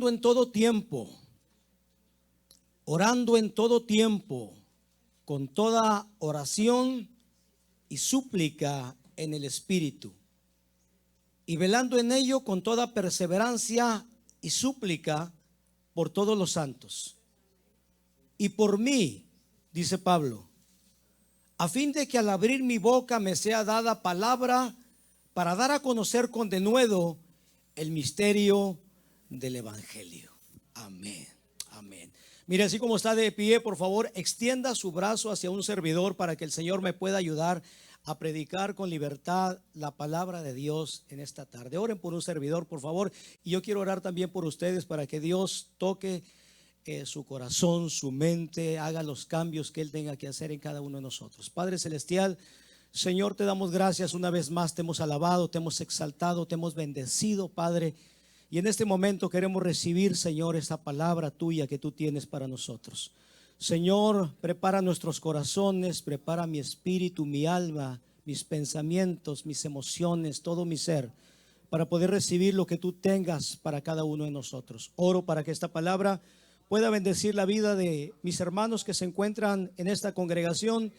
orando en todo tiempo, orando en todo tiempo, con toda oración y súplica en el Espíritu, y velando en ello con toda perseverancia y súplica por todos los santos. Y por mí, dice Pablo, a fin de que al abrir mi boca me sea dada palabra para dar a conocer con denuedo el misterio del Evangelio. Amén, amén. Mire, así como está de pie, por favor, extienda su brazo hacia un servidor para que el Señor me pueda ayudar a predicar con libertad la palabra de Dios en esta tarde. Oren por un servidor, por favor, y yo quiero orar también por ustedes para que Dios toque su corazón, su mente, haga los cambios que Él tenga que hacer en cada uno de nosotros. Padre Celestial, Señor, te damos gracias una vez más, te hemos alabado, te hemos exaltado, te hemos bendecido, Padre. Y en este momento queremos recibir, Señor, esta palabra tuya que tú tienes para nosotros. Señor, prepara nuestros corazones, prepara mi espíritu, mi alma, mis pensamientos, mis emociones, todo mi ser, para poder recibir lo que tú tengas para cada uno de nosotros. Oro para que esta palabra pueda bendecir la vida de mis hermanos que se encuentran en esta congregación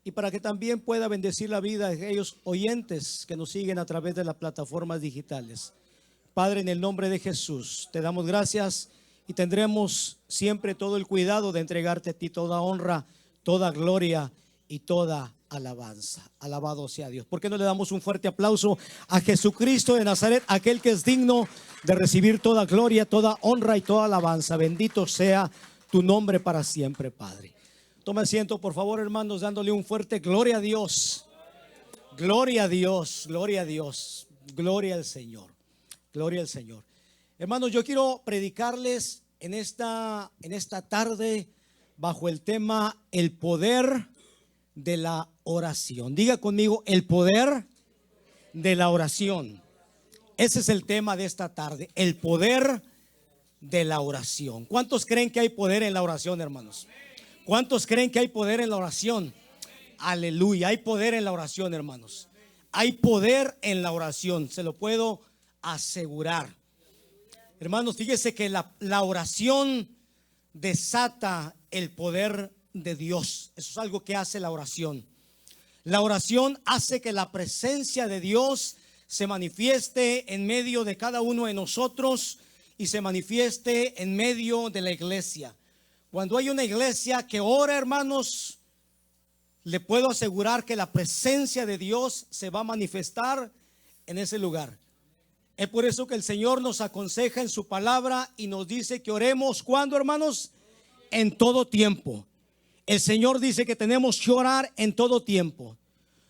y para que también pueda bendecir la vida de aquellos oyentes que nos siguen a través de las plataformas digitales. Padre, en el nombre de Jesús, te damos gracias y tendremos siempre todo el cuidado de entregarte a ti toda honra, toda gloria y toda alabanza. Alabado sea Dios. ¿Por qué no le damos un fuerte aplauso a Jesucristo de Nazaret, aquel que es digno de recibir toda gloria, toda honra y toda alabanza? Bendito sea tu nombre para siempre, Padre. Toma asiento, por favor, hermanos, dándole un fuerte gloria a Dios. Gloria a Dios, gloria a Dios, gloria al Señor. Gloria al Señor. Hermanos, yo quiero predicarles en esta tarde bajo el tema el poder de la oración. Diga conmigo, el poder de la oración. Ese es el tema de esta tarde, el poder de la oración. ¿Cuántos creen que hay poder en la oración, hermanos? ¿Cuántos creen que hay poder en la oración? Aleluya, hay poder en la oración, hermanos. Hay poder en la oración, se lo puedo asegurar. Hermanos, fíjese que la oración desata el poder de Dios. Eso es algo que hace la oración. La oración hace que la presencia de Dios se manifieste en medio de cada uno de nosotros y se manifieste en medio de la iglesia. Cuando hay una iglesia que ora, hermanos, le puedo asegurar que la presencia de Dios se va a manifestar en ese lugar. Es por eso que el Señor nos aconseja en su palabra y nos dice que oremos, ¿cuándo, hermanos? En todo tiempo. El Señor dice que tenemos que orar en todo tiempo.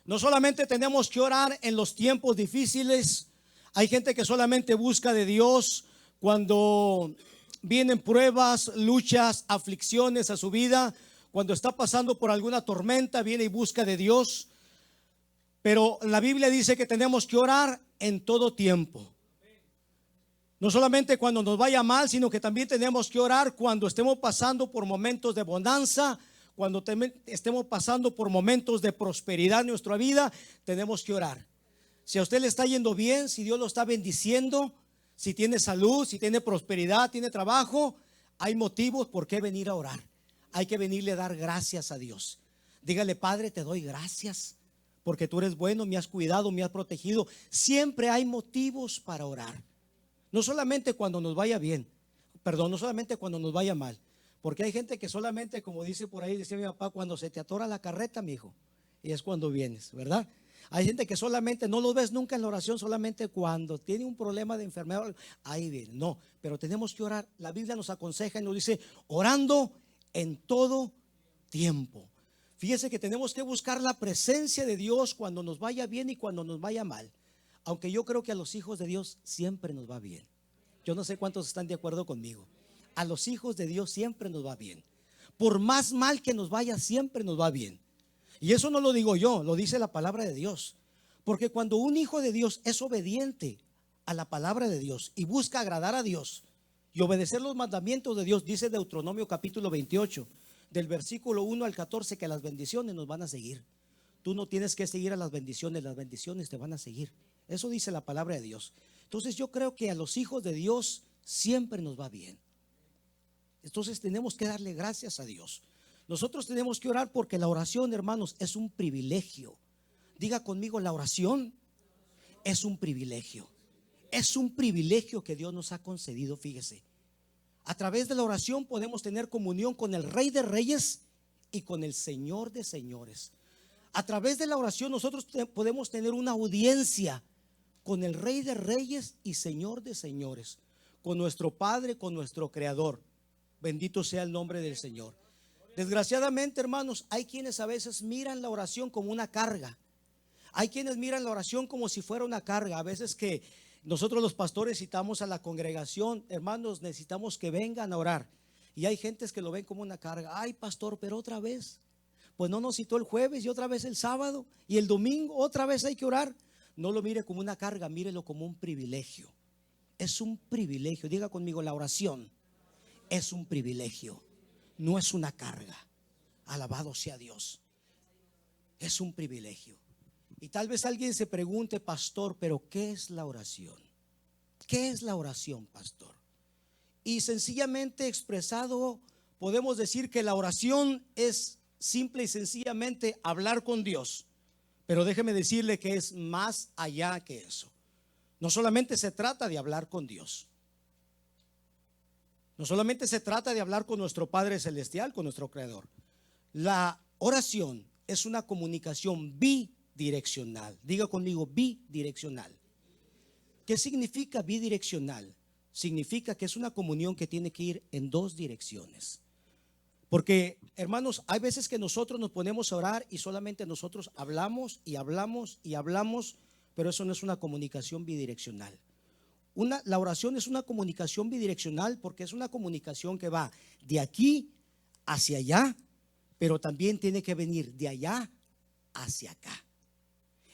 No solamente tenemos que orar en los tiempos difíciles. Hay gente que solamente busca de Dios cuando vienen pruebas, luchas, aflicciones a su vida. Cuando está pasando por alguna tormenta, viene y busca de Dios. Pero la Biblia dice que tenemos que orar en todo tiempo. No solamente cuando nos vaya mal, sino que también tenemos que orar cuando estemos pasando por momentos de bonanza, cuando estemos pasando por momentos de prosperidad en nuestra vida, tenemos que orar. Si a usted le está yendo bien, si Dios lo está bendiciendo, si tiene salud, si tiene prosperidad, tiene trabajo, hay motivos por qué venir a orar. Hay que venirle a dar gracias a Dios. Dígale: Padre, te doy gracias porque tú eres bueno, me has cuidado, me has protegido. Siempre hay motivos para orar. No solamente cuando nos vaya bien, no solamente cuando nos vaya mal. Porque hay gente que solamente, como dice por ahí, decía mi papá, cuando se te atora la carreta, mi hijo, y es cuando vienes, ¿verdad? Hay gente que solamente no lo ves nunca en la oración, solamente cuando tiene un problema de enfermedad, ahí viene. No, pero tenemos que orar. La Biblia nos aconseja y nos dice, orando en todo tiempo. Fíjese que tenemos que buscar la presencia de Dios cuando nos vaya bien y cuando nos vaya mal. Aunque yo creo que a los hijos de Dios siempre nos va bien. Yo no sé cuántos están de acuerdo conmigo. A los hijos de Dios siempre nos va bien. Por más mal que nos vaya, siempre nos va bien. Y eso no lo digo yo, lo dice la palabra de Dios. Porque cuando un hijo de Dios es obediente a la palabra de Dios y busca agradar a Dios y obedecer los mandamientos de Dios, dice Deuteronomio capítulo 28, del versículo 1 al 14, que las bendiciones nos van a seguir. Tú no tienes que seguir a las bendiciones te van a seguir. Eso dice la palabra de Dios. Entonces yo creo que a los hijos de Dios siempre nos va bien. Entonces tenemos que darle gracias a Dios. Nosotros tenemos que orar porque la oración, hermanos, es un privilegio. Diga conmigo, la oración es un privilegio. Es un privilegio que Dios nos ha concedido, fíjese. A través de la oración podemos tener comunión con el Rey de Reyes y con el Señor de Señores. A través de la oración nosotros podemos tener una audiencia con el Rey de Reyes y Señor de Señores, con nuestro Padre, con nuestro Creador. Bendito sea el nombre del Señor. Desgraciadamente, hermanos, hay quienes a veces miran la oración como una carga. Hay quienes miran la oración como si fuera una carga. A veces que nosotros los pastores citamos a la congregación, hermanos, necesitamos que vengan a orar. Y hay gentes que lo ven como una carga. Ay, pastor, pero otra vez. Pues no nos citó el jueves y otra vez el sábado y el domingo otra vez hay que orar. No lo mire como una carga, mírelo como un privilegio. Es un privilegio. Diga conmigo, la oración es un privilegio, no es una carga. Alabado sea Dios. Es un privilegio. Y tal vez alguien se pregunte, pastor, pero ¿qué es la oración? ¿Qué es la oración, pastor? Y sencillamente expresado, podemos decir que la oración es simple y sencillamente hablar con Dios. Pero déjeme decirle que es más allá que eso. No solamente se trata de hablar con Dios. No solamente se trata de hablar con nuestro Padre Celestial, con nuestro Creador. La oración es una comunicación bidireccional. Diga conmigo, bidireccional. ¿Qué significa bidireccional? Significa que es una comunión que tiene que ir en dos direcciones. Porque, hermanos, hay veces que nosotros nos ponemos a orar y solamente nosotros hablamos y hablamos y hablamos, pero eso no es una comunicación bidireccional. La oración es una comunicación bidireccional porque es una comunicación que va de aquí hacia allá, pero también tiene que venir de allá hacia acá.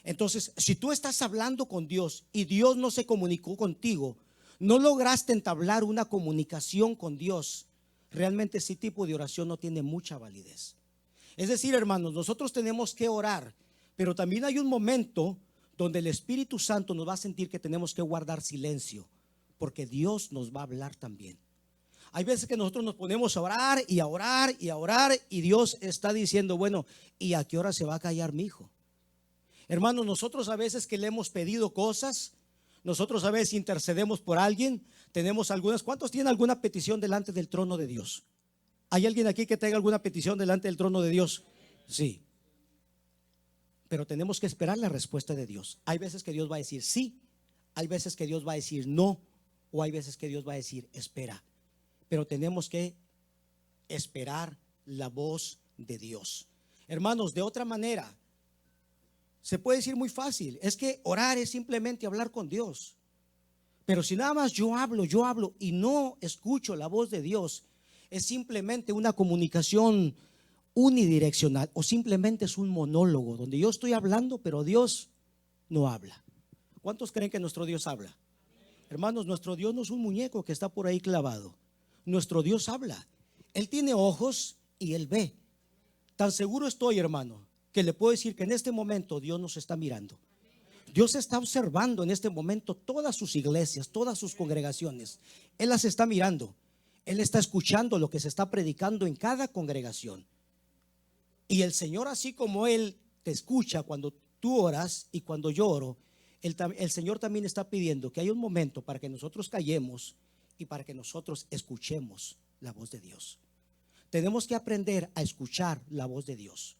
Entonces, si tú estás hablando con Dios y Dios no se comunicó contigo, no lograste entablar una comunicación con Dios, realmente ese tipo de oración no tiene mucha validez. Es decir, hermanos, nosotros tenemos que orar, pero también hay un momento donde el Espíritu Santo nos va a sentir que tenemos que guardar silencio, porque Dios nos va a hablar también. Hay veces que nosotros nos ponemos a orar y a orar y a orar y Dios está diciendo, bueno, ¿y a qué hora se va a callar mi hijo? Hermanos, nosotros a veces que le hemos pedido cosas, nosotros a veces intercedemos por alguien, tenemos algunas. ¿Cuántos tienen alguna petición delante del trono de Dios? ¿Hay alguien aquí que tenga alguna petición delante del trono de Dios? Sí. Pero tenemos que esperar la respuesta de Dios. Hay veces que Dios va a decir sí, hay veces que Dios va a decir no, o hay veces que Dios va a decir espera. Pero tenemos que esperar la voz de Dios. Hermanos, de otra manera, se puede decir muy fácil, es que orar es simplemente hablar con Dios. Pero si nada más yo hablo y no escucho la voz de Dios, es simplemente una comunicación unidireccional o simplemente es un monólogo donde yo estoy hablando pero Dios no habla. ¿Cuántos creen que nuestro Dios habla? Hermanos, nuestro Dios no es un muñeco que está por ahí clavado. Nuestro Dios habla. Él tiene ojos y Él ve. Tan seguro estoy, hermano, que le puedo decir que en este momento Dios nos está mirando. Dios está observando en este momento todas sus iglesias, todas sus congregaciones. Él las está mirando. Él está escuchando lo que se está predicando en cada congregación. Y el Señor, así como Él te escucha cuando tú oras y cuando yo oro, el Señor también está pidiendo que haya un momento para que nosotros callemos y para que nosotros escuchemos la voz de Dios. Tenemos que aprender a escuchar la voz de Dios.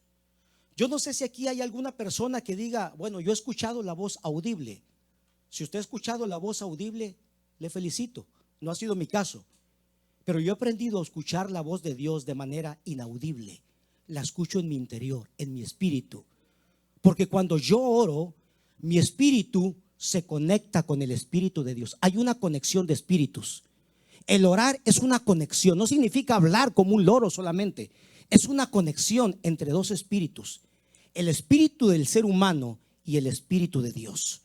Yo no sé si aquí hay alguna persona que diga, bueno, yo he escuchado la voz audible. Si usted ha escuchado la voz audible, le felicito. No ha sido mi caso. Pero yo he aprendido a escuchar la voz de Dios de manera inaudible. La escucho en mi interior, en mi espíritu. Porque cuando yo oro, mi espíritu se conecta con el espíritu de Dios. Hay una conexión de espíritus. El orar es una conexión. No significa hablar como un loro solamente. Es una conexión entre dos espíritus. El espíritu del ser humano y el espíritu de Dios.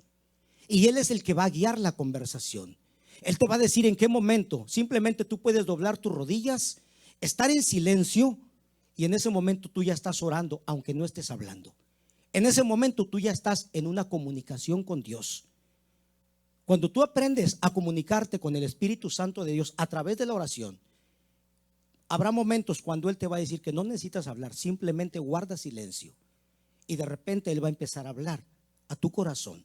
Y Él es el que va a guiar la conversación. Él te va a decir en qué momento. Simplemente tú puedes doblar tus rodillas, estar en silencio, y en ese momento tú ya estás orando aunque no estés hablando. En ese momento tú ya estás en una comunicación con Dios. Cuando tú aprendes a comunicarte con el Espíritu Santo de Dios a través de la oración, habrá momentos cuando Él te va a decir que no necesitas hablar, simplemente guarda silencio. Y de repente Él va a empezar a hablar a tu corazón.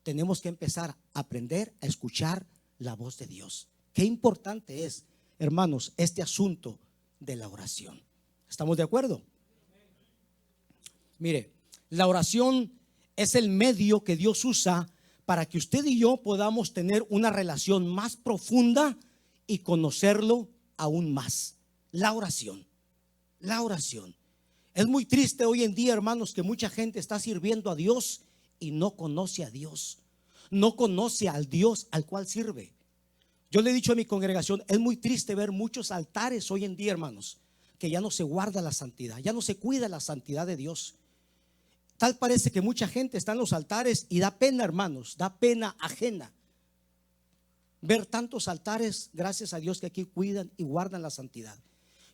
Tenemos que empezar a aprender a escuchar la voz de Dios. Qué importante es, hermanos, este asunto de la oración. ¿Estamos de acuerdo? Mire, la oración es el medio que Dios usa para que usted y yo podamos tener una relación más profunda y conocerlo aún más. La oración. La oración. Es muy triste hoy en día, hermanos, que mucha gente está sirviendo a Dios y no conoce a Dios. No conoce al Dios al cual sirve. Yo le he dicho a mi congregación, es muy triste ver muchos altares hoy en día, hermanos, que ya no se guarda la santidad, ya no se cuida la santidad de Dios. Tal parece que mucha gente está en los altares y da pena, hermanos, da pena ajena ver tantos altares, gracias a Dios, que aquí cuidan y guardan la santidad.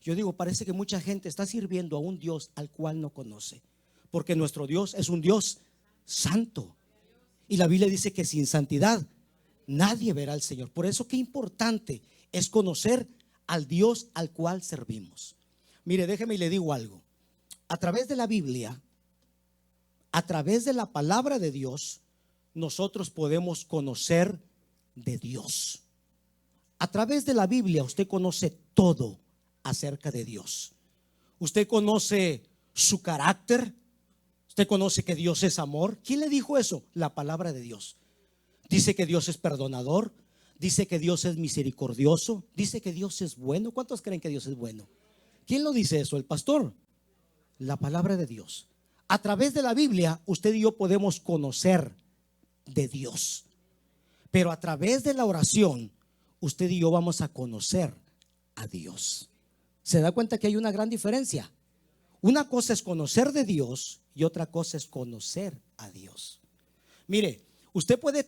Yo digo, parece que mucha gente está sirviendo a un Dios al cual no conoce, porque nuestro Dios es un Dios santo. Y la Biblia dice que sin santidad nadie verá al Señor. Por eso qué importante es conocer al Dios al cual servimos. Mire, déjeme y le digo algo. A través de la Biblia, a través de la palabra de Dios, nosotros podemos conocer de Dios. A través de la Biblia usted conoce todo acerca de Dios. Usted conoce su carácter. Usted conoce que Dios es amor. ¿Quién le dijo eso? La palabra de Dios. Dice que Dios es perdonador. Dice que Dios es misericordioso. Dice que Dios es bueno. ¿Cuántos creen que Dios es bueno? ¿Quién lo dice eso? ¿El pastor? La palabra de Dios. A través de la Biblia usted y yo podemos conocer de Dios. Pero a través de la oración usted y yo vamos a conocer a Dios. ¿Se da cuenta que hay una gran diferencia? Una cosa es conocer de Dios y otra cosa es conocer a Dios. Mire, usted puede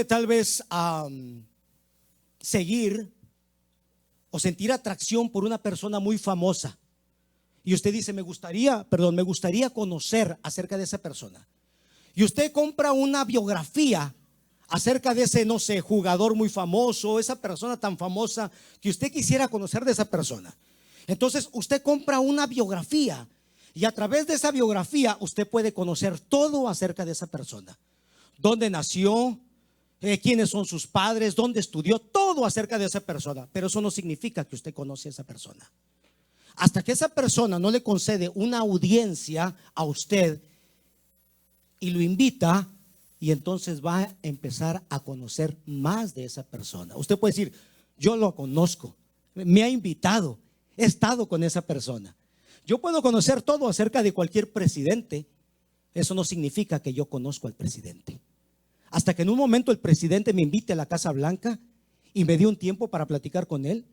tal vez seguir o sentir atracción por una persona muy famosa. Y usted dice, me gustaría conocer acerca de esa persona. Y usted compra una biografía acerca de ese, no sé, jugador muy famoso, esa persona tan famosa que usted quisiera conocer de esa persona. Entonces usted compra una biografía y a través de esa biografía usted puede conocer todo acerca de esa persona. Dónde nació, quiénes son sus padres, dónde estudió, todo acerca de esa persona. Pero eso no significa que usted conoce a esa persona. Hasta que esa persona no le concede una audiencia a usted y lo invita, y entonces va a empezar a conocer más de esa persona. Usted puede decir, yo lo conozco, me ha invitado, he estado con esa persona. Yo puedo conocer todo acerca de cualquier presidente. Eso no significa que yo conozco al presidente. Hasta que en un momento el presidente me invite a la Casa Blanca y me dé un tiempo para platicar con él,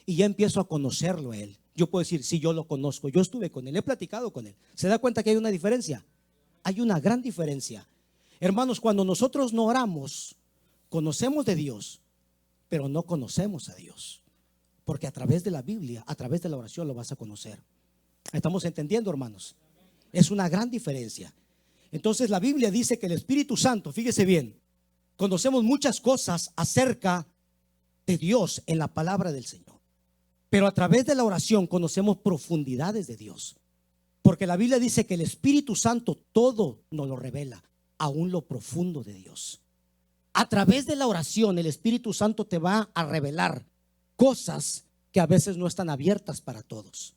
y ya empiezo a conocerlo a él. Yo puedo decir, sí, yo lo conozco, yo estuve con él, he platicado con él. ¿Se da cuenta que hay una diferencia? Hay una gran diferencia. Hermanos, cuando nosotros no oramos, conocemos de Dios, pero no conocemos a Dios. Porque a través de la Biblia, a través de la oración lo vas a conocer. ¿Estamos entendiendo, hermanos? Es una gran diferencia. Entonces la Biblia dice que el Espíritu Santo, fíjese bien, conocemos muchas cosas acerca de Dios en la palabra del Señor. Pero a través de la oración conocemos profundidades de Dios. Porque la Biblia dice que el Espíritu Santo todo nos lo revela, aún lo profundo de Dios. A través de la oración el Espíritu Santo te va a revelar cosas que a veces no están abiertas para todos.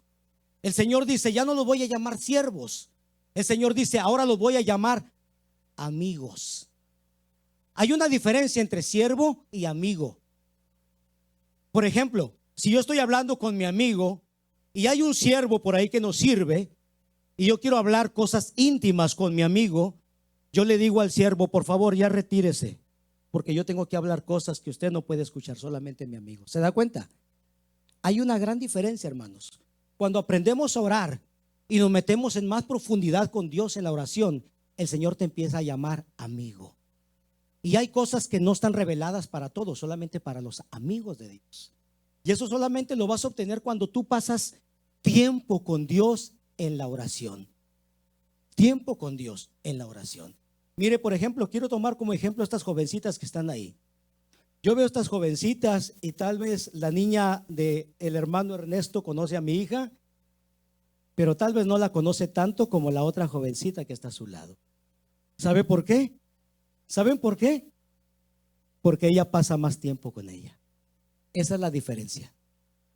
El Señor dice, ya no los voy a llamar siervos. El Señor dice, ahora los voy a llamar amigos. Hay una diferencia entre siervo y amigo. Por ejemplo, si yo estoy hablando con mi amigo y hay un siervo por ahí que nos sirve y yo quiero hablar cosas íntimas con mi amigo, yo le digo al siervo, por favor, ya retírese, porque yo tengo que hablar cosas que usted no puede escuchar, solamente mi amigo. ¿Se da cuenta? Hay una gran diferencia, hermanos. Cuando aprendemos a orar y nos metemos en más profundidad con Dios en la oración, el Señor te empieza a llamar amigo. Y hay cosas que no están reveladas para todos, solamente para los amigos de Dios. Y eso solamente lo vas a obtener cuando tú pasas tiempo con Dios en la oración. Tiempo con Dios en la oración. Mire, por ejemplo, quiero tomar como ejemplo estas jovencitas que están ahí. Yo veo estas jovencitas y tal vez la niña del hermano Ernesto conoce a mi hija, pero tal vez no la conoce tanto como la otra jovencita que está a su lado. ¿Sabe por qué? ¿Saben por qué? Porque ella pasa más tiempo con ella. Esa es la diferencia.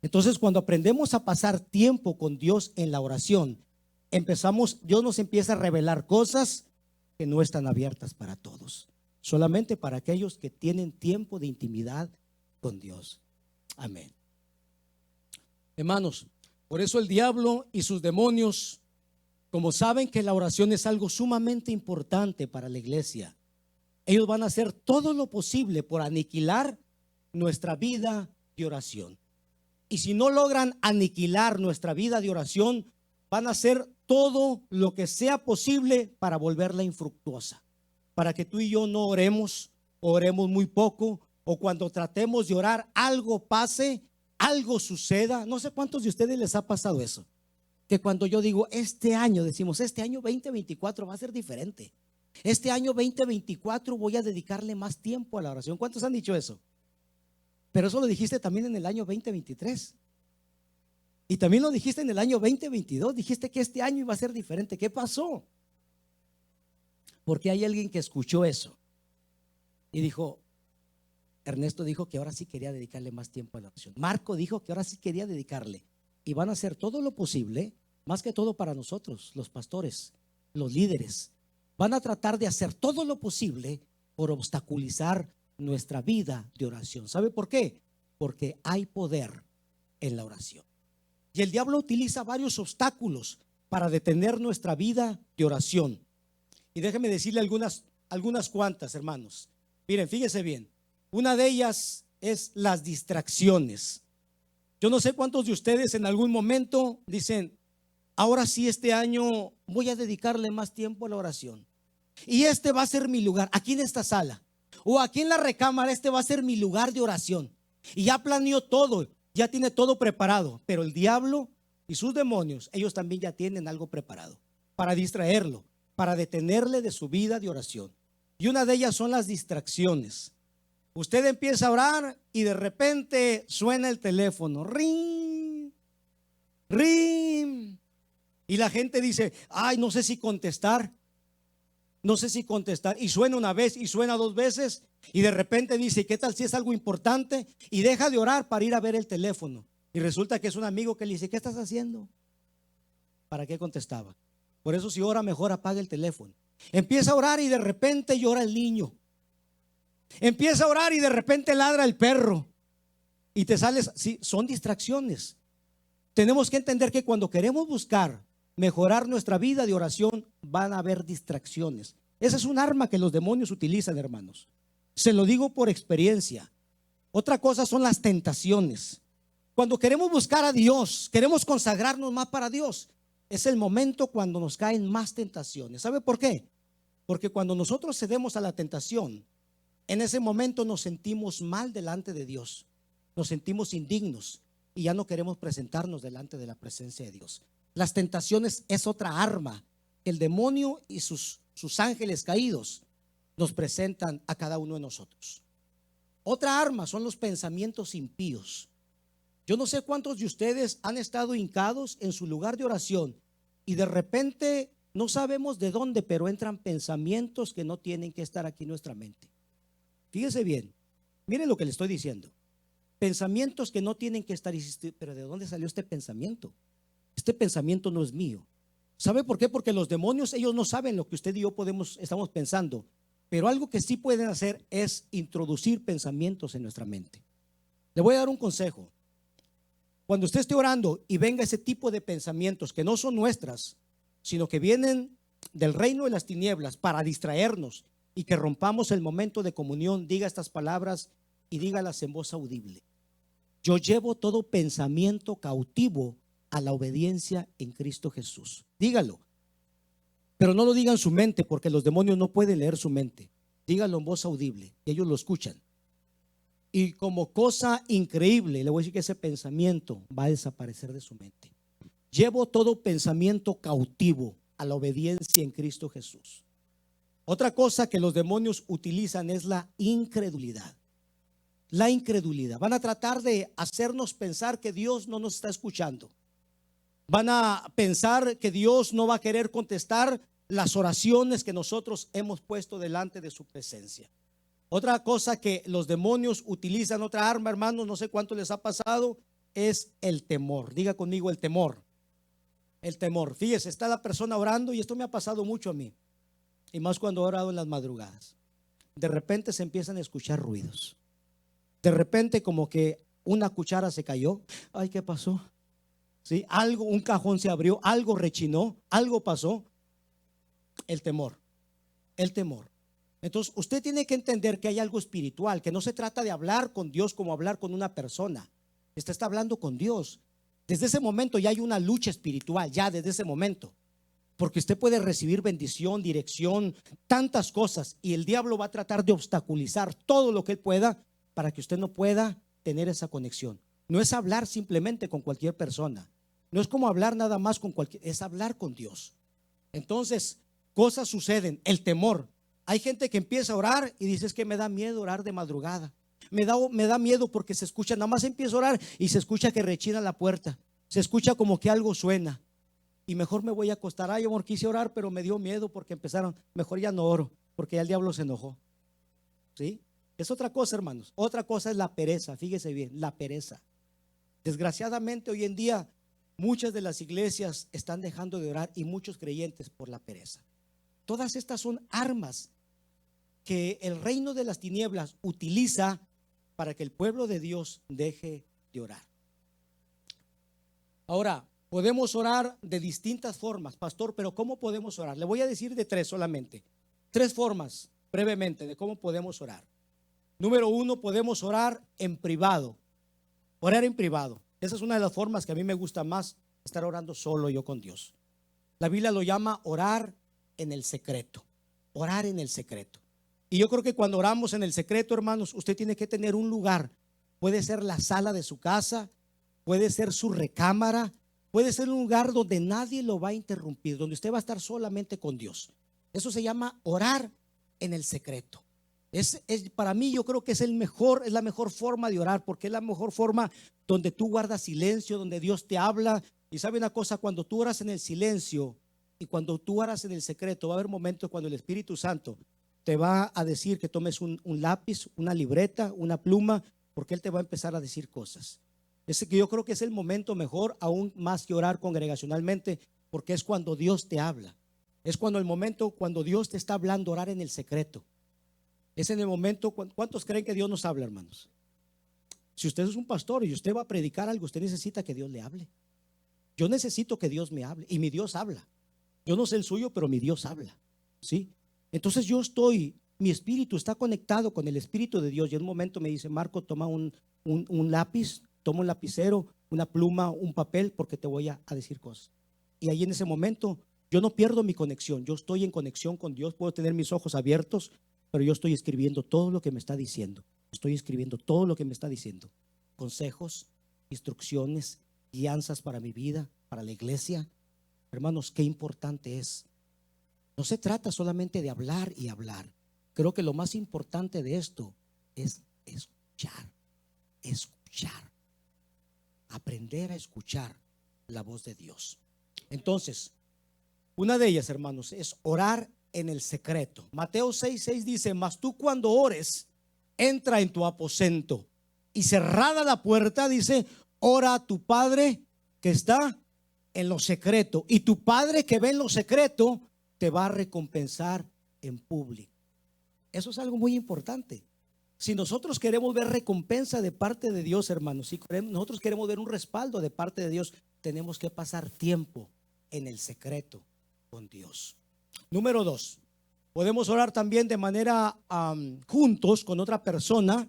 Entonces, cuando aprendemos a pasar tiempo con Dios en la oración, Dios nos empieza a revelar cosas que no están abiertas para todos, solamente para aquellos que tienen tiempo de intimidad con Dios. Amén. Hermanos, por eso el diablo y sus demonios, como saben que la oración es algo sumamente importante para la iglesia, ellos van a hacer todo lo posible por aniquilar nuestra vida de oración. Y si no logran aniquilar nuestra vida de oración, van a hacer todo lo que sea posible para volverla infructuosa, para que tú y yo no oremos, oremos muy poco, o cuando tratemos de orar algo pase, algo suceda. No sé cuántos de ustedes les ha pasado eso, que cuando yo digo este año, decimos este año 2024 va a ser diferente, este año 2024 voy a dedicarle más tiempo a la oración. ¿Cuántos han dicho eso? Pero eso lo dijiste también en el año 2023. Y también lo dijiste en el año 2022. Dijiste que este año iba a ser diferente. ¿Qué pasó? Porque hay alguien que escuchó eso y dijo, Ernesto dijo que ahora sí quería dedicarle más tiempo a la oración. Marco dijo que ahora sí quería dedicarle. Y van a hacer todo lo posible, más que todo para nosotros, los pastores, los líderes. Van a tratar de hacer todo lo posible por obstaculizar nuestra vida de oración. ¿Sabe por qué? Porque hay poder en la oración. Y el diablo utiliza varios obstáculos para detener nuestra vida de oración. Y déjeme decirle algunas cuantas, hermanos. Miren, fíjese bien. Una de ellas es las distracciones. Yo no sé cuántos de ustedes en algún momento dicen, ahora sí este año voy a dedicarle más tiempo a la oración. Y este va a ser mi lugar, aquí en esta sala. O aquí en la recámara, este va a ser mi lugar de oración. Y ya planeó todo, ya tiene todo preparado. Pero el diablo y sus demonios, ellos también ya tienen algo preparado para distraerlo, para detenerle de su vida de oración. Y una de ellas son las distracciones. Usted empieza a orar y de repente suena el teléfono. Ring, ring. Y la gente dice, ay, no sé si contestar. No sé si contestar. Y suena una vez y suena dos veces. Y de repente dice, ¿qué tal si es algo importante? Y deja de orar para ir a ver el teléfono. Y resulta que es un amigo que le dice, ¿qué estás haciendo? ¿Para qué contestaba? Por eso si ora mejor apaga el teléfono. Empieza a orar y de repente llora el niño. Empieza a orar y de repente ladra el perro. Y te sales, sí, son distracciones. Tenemos que entender que cuando queremos buscar mejorar nuestra vida de oración, van a haber distracciones. Esa es un arma que los demonios utilizan, hermanos. Se lo digo por experiencia. Otra cosa son las tentaciones. Cuando queremos buscar a Dios, queremos consagrarnos más para Dios, es el momento cuando nos caen más tentaciones. ¿Sabe por qué? Porque cuando nosotros cedemos a la tentación, en ese momento nos sentimos mal delante de Dios, nos sentimos indignos y ya no queremos presentarnos delante de la presencia de Dios. Las tentaciones es otra arma que el demonio y sus ángeles caídos nos presentan a cada uno de nosotros. Otra arma son los pensamientos impíos. Yo no sé cuántos de ustedes han estado hincados en su lugar de oración y de repente no sabemos de dónde, pero entran pensamientos que no tienen que estar aquí en nuestra mente. Fíjese bien, miren lo que le estoy diciendo. Pensamientos que no tienen que estar, pero ¿de dónde salió este pensamiento? Este pensamiento no es mío. ¿Sabe por qué? Porque los demonios, ellos no saben lo que usted y yo estamos pensando, pero algo que sí pueden hacer es introducir pensamientos en nuestra mente. Le voy a dar un consejo. Cuando usted esté orando y venga ese tipo de pensamientos que no son nuestras, sino que vienen del reino de las tinieblas para distraernos y que rompamos el momento de comunión, diga estas palabras y dígalas en voz audible. Yo llevo todo pensamiento cautivo a la obediencia en Cristo Jesús. Dígalo, pero no lo diga en su mente, porque los demonios no pueden leer su mente. Dígalo en voz audible y ellos lo escuchan. Y como cosa increíble, le voy a decir que ese pensamiento va a desaparecer de su mente. Llevo todo pensamiento cautivo a la obediencia en Cristo Jesús. Otra cosa que los demonios utilizan es la incredulidad. La incredulidad. Van a tratar de hacernos pensar que Dios no nos está escuchando. Van a pensar que Dios no va a querer contestar las oraciones que nosotros hemos puesto delante de su presencia. Otra cosa que los demonios utilizan, otra arma, hermanos, no sé cuánto les ha pasado, es el temor. Diga conmigo, el temor. El temor. Fíjese, está la persona orando, y esto me ha pasado mucho a mí, y más cuando he orado en las madrugadas. De repente se empiezan a escuchar ruidos. De repente como que una cuchara se cayó. Ay, ¿qué pasó? ¿Sí? Algo, un cajón se abrió, algo rechinó, algo pasó. El temor. El temor. Entonces usted tiene que entender que hay algo espiritual, que no se trata de hablar con Dios como hablar con una persona. Usted está hablando con Dios. Desde ese momento ya hay una lucha espiritual, ya desde ese momento. Porque usted puede recibir bendición, dirección, tantas cosas, y el diablo va a tratar de obstaculizar todo lo que él pueda para que usted no pueda tener esa conexión. No es hablar simplemente con cualquier persona. No es como hablar nada más con cualquier, es hablar con Dios. Entonces, cosas suceden, el temor. Hay gente que empieza a orar y dice: es que me da miedo orar de madrugada. Me da miedo porque se escucha, nada más empieza a orar y se escucha que rechina la puerta. Se escucha como que algo suena. Y mejor me voy a acostar. Ay, amor, quise orar, pero me dio miedo porque empezaron. Mejor ya no oro, porque ya el diablo se enojó. ¿Sí? Es otra cosa, hermanos. Otra cosa es la pereza. Fíjese bien, la pereza. Desgraciadamente hoy en día muchas de las iglesias están dejando de orar, y muchos creyentes, por la pereza. Todas estas son armas que el reino de las tinieblas utiliza para que el pueblo de Dios deje de orar. Ahora, podemos orar de distintas formas, pastor, pero ¿cómo podemos orar? Le voy a decir de tres solamente. Tres formas, brevemente, de cómo podemos orar. Número uno, podemos orar en privado. Orar en privado. Esa es una de las formas que a mí me gusta más, estar orando solo yo con Dios. La Biblia lo llama orar en el secreto. Orar en el secreto. Y yo creo que cuando oramos en el secreto, hermanos, usted tiene que tener un lugar. Puede ser la sala de su casa, puede ser su recámara, puede ser un lugar donde nadie lo va a interrumpir, donde usted va a estar solamente con Dios. Eso se llama orar en el secreto. Para mí, yo creo que es la mejor forma de orar, porque es la mejor forma donde tú guardas silencio, donde Dios te habla. Y sabe una cosa, cuando tú oras en el silencio y cuando tú oras en el secreto, va a haber momentos cuando el Espíritu Santo te va a decir que tomes un lápiz, una libreta, una pluma, porque Él te va a empezar a decir cosas. Que yo creo que es el momento mejor, aún más que orar congregacionalmente, porque es cuando Dios te habla. Es cuando el momento cuando Dios te está hablando, orar en el secreto. Es en el momento. ¿Cuántos creen que Dios nos habla, hermanos? Si usted es un pastor y usted va a predicar algo, usted necesita que Dios le hable. Yo necesito que Dios me hable, y mi Dios habla. Yo no sé el suyo, pero mi Dios habla. ¿Sí? Entonces mi espíritu está conectado con el Espíritu de Dios, y en un momento me dice: Marco, toma un lápiz, toma un lapicero, una pluma, un papel, porque te voy a decir cosas. Y ahí en ese momento yo no pierdo mi conexión, yo estoy en conexión con Dios. Puedo tener mis ojos abiertos, pero yo estoy escribiendo todo lo que me está diciendo. Estoy escribiendo todo lo que me está diciendo. Consejos, instrucciones, guianzas para mi vida, para la iglesia. Hermanos, qué importante es. No se trata solamente de hablar y hablar. Creo que lo más importante de esto es escuchar. Escuchar. Aprender a escuchar la voz de Dios. Entonces, una de ellas, hermanos, es orar en el secreto. Mateo 6:6 dice: mas tú, cuando ores, entra en tu aposento, y cerrada la puerta, dice, ora a tu Padre que está en lo secreto, y tu Padre que ve en lo secreto te va a recompensar en público. Eso es algo muy importante. Si nosotros queremos ver recompensa de parte de Dios, hermanos, si nosotros queremos ver un respaldo de parte de Dios, tenemos que pasar tiempo en el secreto con Dios. Número 2, podemos orar también de manera juntos con otra persona.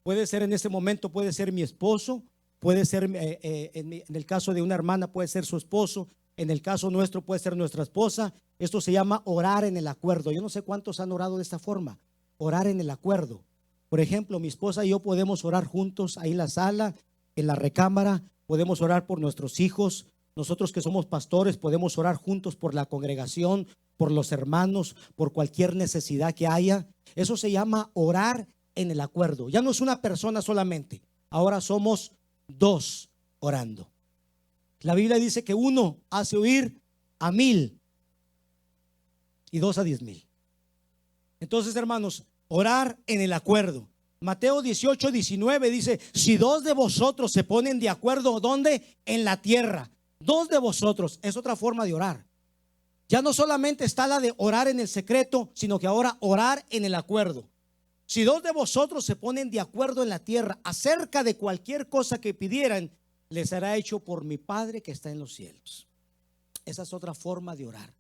Puede ser en este momento, puede ser mi esposo, puede ser en el caso de una hermana, puede ser su esposo. En el caso nuestro puede ser nuestra esposa. Esto se llama orar en el acuerdo. Yo no sé cuántos han orado de esta forma, orar en el acuerdo. Por ejemplo, mi esposa y yo podemos orar juntos ahí en la sala, en la recámara. Podemos orar por nuestros hijos. Nosotros que somos pastores podemos orar juntos por la congregación, por los hermanos, por cualquier necesidad que haya. Eso se llama orar en el acuerdo. Ya no es una persona solamente, ahora somos dos orando. La Biblia dice que uno hace oír a 1000 y dos a 10,000. Entonces, hermanos, orar en el acuerdo. Mateo 18:19 dice: si dos de vosotros se ponen de acuerdo, ¿dónde? En la tierra. Dos de vosotros es otra forma de orar. Ya no solamente está la de orar en el secreto, sino que ahora orar en el acuerdo. Si dos de vosotros se ponen de acuerdo en la tierra acerca de cualquier cosa que pidieran, les será hecho por mi Padre que está en los cielos. Esa es otra forma de orar.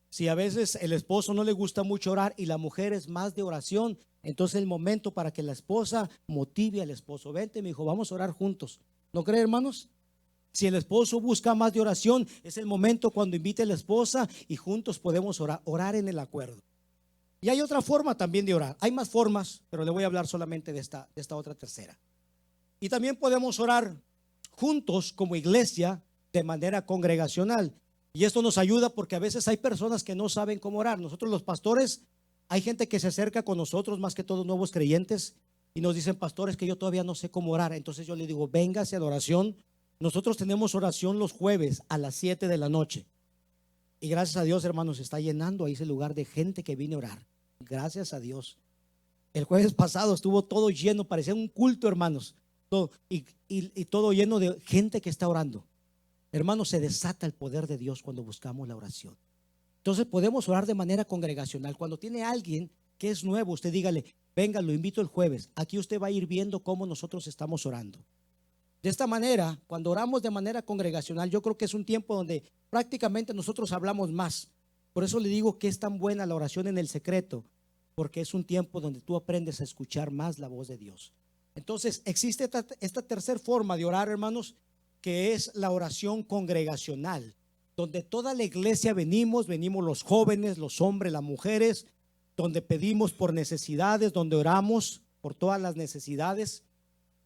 Si a veces el esposo no le gusta mucho orar y la mujer es más de oración, entonces el momento para que la esposa motive al esposo: vente, mi hijo, vamos a orar juntos. ¿No cree, hermanos? Si el esposo busca más de oración, es el momento cuando invite a la esposa y juntos podemos orar en el acuerdo. Y hay otra forma también de orar. Hay más formas, pero le voy a hablar solamente de esta otra tercera. Y también podemos orar juntos como iglesia de manera congregacional. Y esto nos ayuda porque a veces hay personas que no saben cómo orar. Nosotros los pastores, hay gente que se acerca con nosotros, más que todos nuevos creyentes, y nos dicen: pastores, que yo todavía no sé cómo orar. Entonces yo le digo: véngase a la oración. Nosotros tenemos oración los jueves a las 7 de la noche. Y gracias a Dios, hermanos, se está llenando ahí ese lugar de gente que viene a orar. Gracias a Dios. El jueves pasado estuvo todo lleno, parecía un culto, hermanos. Y todo lleno de gente que está orando. Hermanos, se desata el poder de Dios cuando buscamos la oración. Entonces podemos orar de manera congregacional. Cuando tiene alguien que es nuevo, usted dígale: venga, lo invito el jueves. Aquí usted va a ir viendo cómo nosotros estamos orando. De esta manera, cuando oramos de manera congregacional, yo creo que es un tiempo donde prácticamente nosotros hablamos más. Por eso le digo que es tan buena la oración en el secreto, porque es un tiempo donde tú aprendes a escuchar más la voz de Dios. Entonces existe esta tercera forma de orar, hermanos, que es la oración congregacional, donde toda la iglesia venimos los jóvenes, los hombres, las mujeres, donde pedimos por necesidades, donde oramos por todas las necesidades.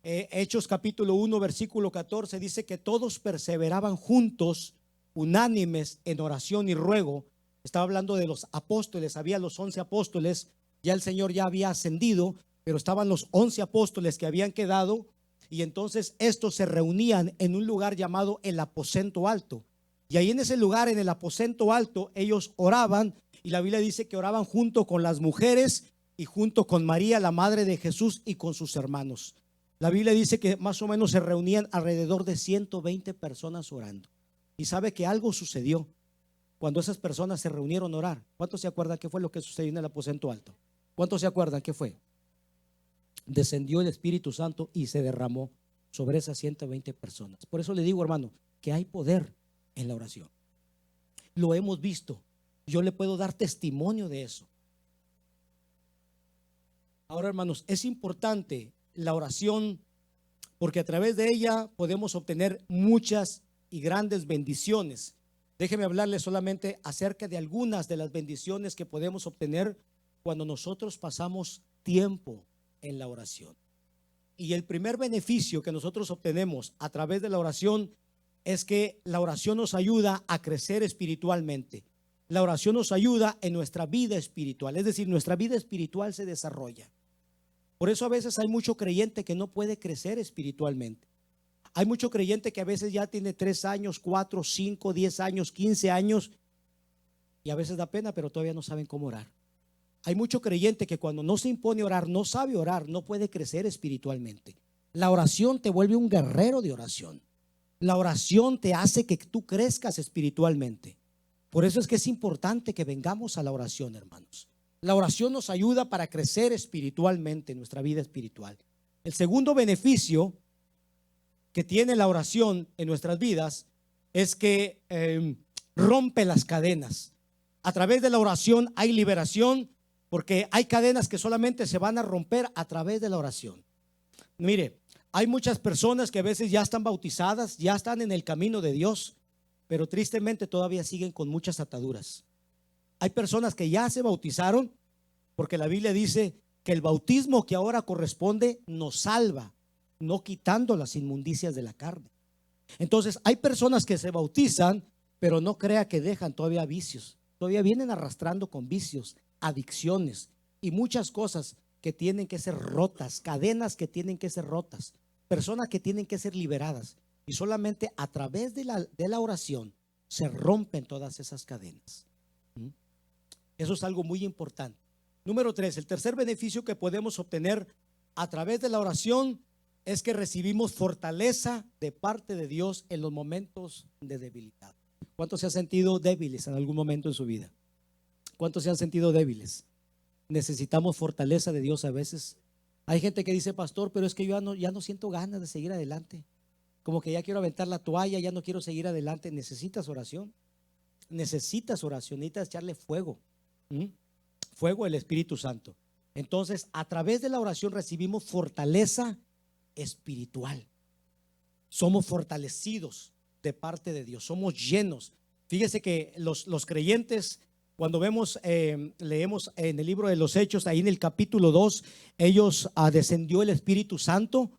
Hechos capítulo 1 versículo 14 dice que todos perseveraban juntos, unánimes en oración y ruego. Estaba hablando de los apóstoles. Había los 11 apóstoles, ya el Señor ya había ascendido, pero estaban los 11 apóstoles que habían quedado. Y entonces estos se reunían en un lugar llamado el aposento alto. Y ahí en ese lugar, en el aposento alto, ellos oraban. Y la Biblia dice que oraban junto con las mujeres y junto con María, la madre de Jesús, y con sus hermanos. La Biblia dice que más o menos se reunían alrededor de 120 personas orando. Y sabe que algo sucedió cuando esas personas se reunieron a orar. ¿Cuántos se acuerdan qué fue lo que sucedió en el aposento alto? ¿Cuántos se acuerdan qué fue? Descendió el Espíritu Santo y se derramó sobre esas 120 personas. Por eso le digo, hermano, que hay poder en la oración. Lo hemos visto. Yo le puedo dar testimonio de eso. Ahora, hermanos, es importante la oración porque a través de ella podemos obtener muchas y grandes bendiciones. Déjeme hablarles solamente acerca de algunas de las bendiciones que podemos obtener cuando nosotros pasamos tiempo en la oración. Y el primer beneficio que nosotros obtenemos a través de la oración es que la oración nos ayuda a crecer espiritualmente. La oración nos ayuda en nuestra vida espiritual, es decir, nuestra vida espiritual se desarrolla. Por eso a veces hay mucho creyente que no puede crecer espiritualmente. Hay mucho creyente que a veces ya tiene 3 años, 4, 5, 10 años, 15 años y a veces da pena, pero todavía no saben cómo orar. Hay mucho creyente que cuando no se impone orar, no sabe orar, no puede crecer espiritualmente. La oración te vuelve un guerrero de oración. La oración te hace que tú crezcas espiritualmente. Por eso es que es importante que vengamos a la oración, hermanos. La oración nos ayuda para crecer espiritualmente en nuestra vida espiritual. El segundo beneficio que tiene la oración en nuestras vidas es que rompe las cadenas. A través de la oración hay liberación, porque hay cadenas que solamente se van a romper a través de la oración. Mire, hay muchas personas que a veces ya están bautizadas, ya están en el camino de Dios, pero tristemente todavía siguen con muchas ataduras. Hay personas que ya se bautizaron, porque la Biblia dice que el bautismo que ahora corresponde nos salva, no quitando las inmundicias de la carne. Entonces hay personas que se bautizan, pero no crea que dejan todavía vicios. todavía vienen arrastrando con vicios, adicciones y muchas cosas que tienen que ser rotas, cadenas que tienen que ser rotas, personas que tienen que ser liberadas. Y solamente a través de la oración se rompen todas esas cadenas. Eso es algo muy importante. Número 3, el tercer beneficio que podemos obtener a través de la oración es que recibimos fortaleza de parte de Dios en los momentos de debilidad. ¿Cuántos se han sentido débiles en algún momento en su vida? ¿Cuántos se han sentido débiles? Necesitamos fortaleza de Dios a veces. Hay gente que dice, pastor, pero es que yo ya no siento ganas de seguir adelante. Como que ya quiero aventar la toalla, ya no quiero seguir adelante. Necesitas oración. Necesitas oración, necesitas echarle fuego. Fuego del Espíritu Santo. Entonces, a través de la oración recibimos fortaleza espiritual. Somos fortalecidos de parte de Dios, somos llenos. Fíjese que los creyentes, cuando leemos en el libro de los Hechos, ahí en el capítulo 2, ellos descendió el Espíritu Santo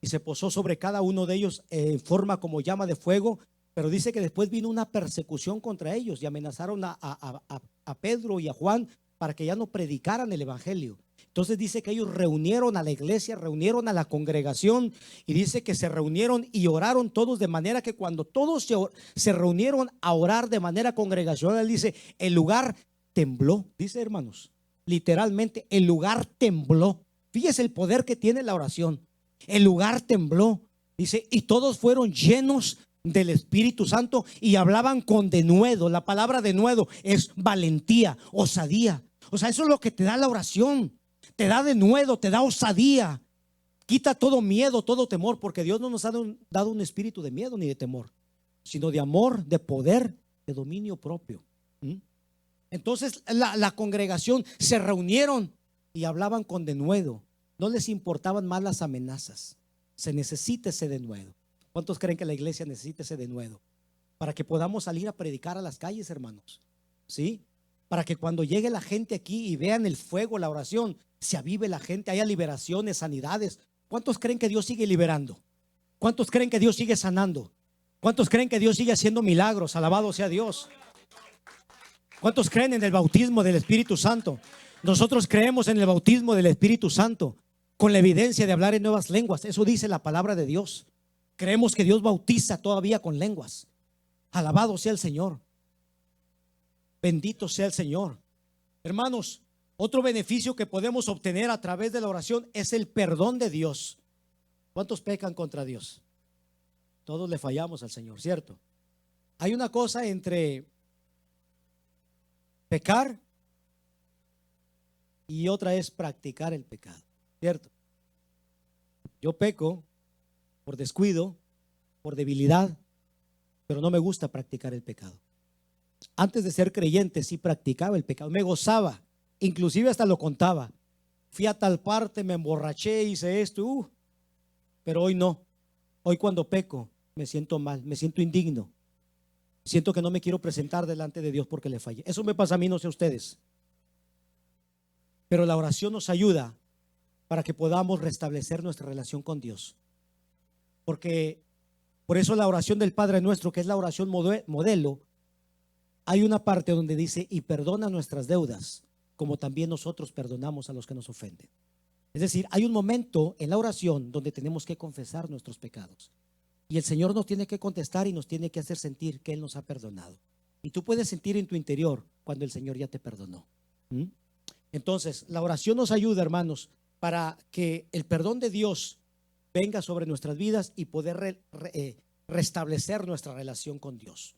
y se posó sobre cada uno de ellos en forma como llama de fuego. Pero dice que después vino una persecución contra ellos y amenazaron a Pedro y a Juan para que ya no predicaran el evangelio. Entonces dice que ellos reunieron a la iglesia, reunieron a la congregación, y dice que se reunieron y oraron todos, de manera que cuando todos se reunieron a orar de manera congregacional, dice, el lugar tembló. Dice, hermanos, literalmente el lugar tembló. Fíjese el poder que tiene la oración. El lugar tembló, dice, y todos fueron llenos del Espíritu Santo y hablaban con denuedo. La palabra denuedo es valentía, osadía. O sea, eso es lo que te da la oración. Te da denuedo, te da osadía. Quita todo miedo, todo temor, porque Dios no nos ha dado un espíritu de miedo ni de temor, sino de amor, de poder, de dominio propio. Entonces la congregación se reunieron y hablaban con denuedo. No les importaban más las amenazas. Se necesita ese denuedo. ¿Cuántos creen que la iglesia necesita ese denuedo? Para que podamos salir a predicar a las calles, hermanos. ¿Sí? Para que cuando llegue la gente aquí y vean el fuego, la oración, se avive la gente, haya liberaciones, sanidades. ¿Cuántos creen que Dios sigue liberando? ¿Cuántos creen que Dios sigue sanando? ¿Cuántos creen que Dios sigue haciendo milagros? Alabado sea Dios. ¿Cuántos creen en el bautismo del Espíritu Santo? Nosotros creemos en el bautismo del Espíritu Santo con la evidencia de hablar en nuevas lenguas. Eso dice la palabra de Dios. Creemos que Dios bautiza todavía con lenguas. Alabado sea el Señor. Bendito sea el Señor. Hermanos, otro beneficio que podemos obtener a través de la oración es el perdón de Dios. ¿Cuántos pecan contra Dios? Todos le fallamos al Señor, ¿cierto? Hay una cosa entre pecar y otra es practicar el pecado, ¿cierto? Yo peco por descuido, por debilidad, pero no me gusta practicar el pecado. Antes de ser creyente sí practicaba el pecado, me gozaba, inclusive hasta lo contaba. Fui a tal parte, me emborraché, hice esto, pero hoy no. Hoy cuando peco me siento mal, me siento indigno. Siento que no me quiero presentar delante de Dios porque le fallé. Eso me pasa a mí, no sé a ustedes. Pero la oración nos ayuda para que podamos restablecer nuestra relación con Dios. Porque por eso la oración del Padre Nuestro, que es la oración modelo, hay una parte donde dice, y perdona nuestras deudas, como también nosotros perdonamos a los que nos ofenden. Es decir, hay un momento en la oración donde tenemos que confesar nuestros pecados. Y el Señor nos tiene que contestar y nos tiene que hacer sentir que Él nos ha perdonado. Y tú puedes sentir en tu interior cuando el Señor ya te perdonó. Entonces, la oración nos ayuda, hermanos, para que el perdón de Dios venga sobre nuestras vidas y poder restablecer nuestra relación con Dios.